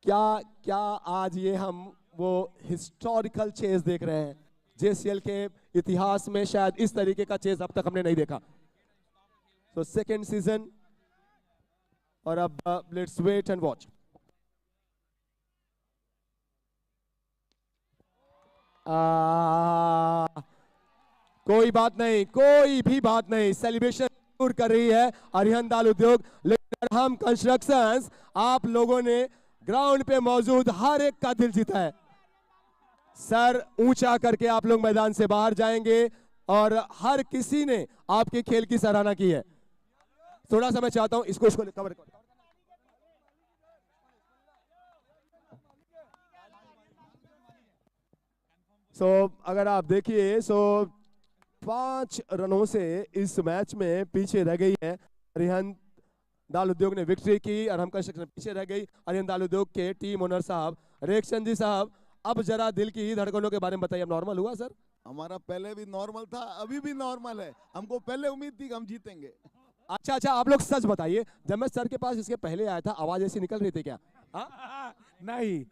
क्या आज ये हम वो हिस्टोरिकल चेस देख रहे हैं? JCL के इतिहास में शायद इस तरीके का चेज अब तक हमने नहीं देखा। तो सेकेंड सीजन, और अब लेट्स वेट एंड वॉच। कोई बात नहीं, कोई भी बात नहीं, सेलिब्रेशन जरूर कर रही है अरिहंत दाल उद्योग, लेकिन अरहम कंस्ट्रक्शंस आप लोगों ने ग्राउंड पे मौजूद हर एक का दिल जीता है। सर ऊंचा करके आप लोग मैदान से बाहर जाएंगे और हर किसी ने आपके खेल की सराहना की है। थोड़ा सा मैं चाहता हूं इसको कवर। अगर आप देखिए 5 रनों से इस मैच में पीछे रह गई है अरिहंत दाल उद्योग ने विक्ट्री की। अरहम कंस्ट्रक्शन पीछे रह गई। अरिहंत दाल उद्योग के टीम ओनर साहब रेखचंद जी साहब, अब जरा दिल की धड़कनों के बारे में बताइए। नॉर्मल हुआ सर? हमारा पहले भी नॉर्मल था, अभी भी नॉर्मल है। हमको पहले उम्मीद थी कि हम जीतेंगे। अच्छा, आप लोग सच बताइए, जब मैं सर के पास इसके पहले आया था आवाज ऐसी निकल रही थी क्या? नहीं,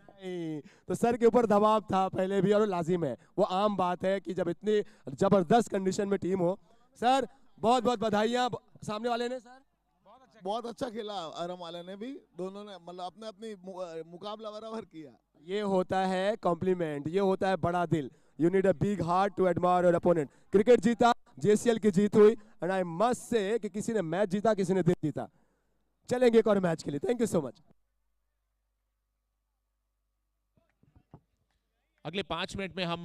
तो सर के ऊपर दबाव था पहले भी, और लाजिम है, वो आम बात है कि जब इतनी जबरदस्त कंडीशन में टीम हो। सर बहुत बहुत बधाइयां। सामने वाले ने सर बहुत अच्छा खेला, अरहम वाले ने भी, दोनों ने मतलब अपने अपनी मुकाबला बराबर किया। ये होता है कॉम्प्लीमेंट, ये होता है बड़ा दिल। You need a big heart to admire your opponent. Cricket जीता, JCL की जीत हुई, एंड आई मस्ट से कि किसी ने मैच जीता, किसी ने दिल जीता। चलेंगे एक और मैच के लिए। Thank you so much. अगले 5 मिनट में हम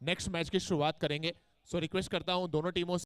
नेक्स्ट मैच की शुरुआत करेंगे। सो रिक्वेस्ट करता हूं दोनों टीमों से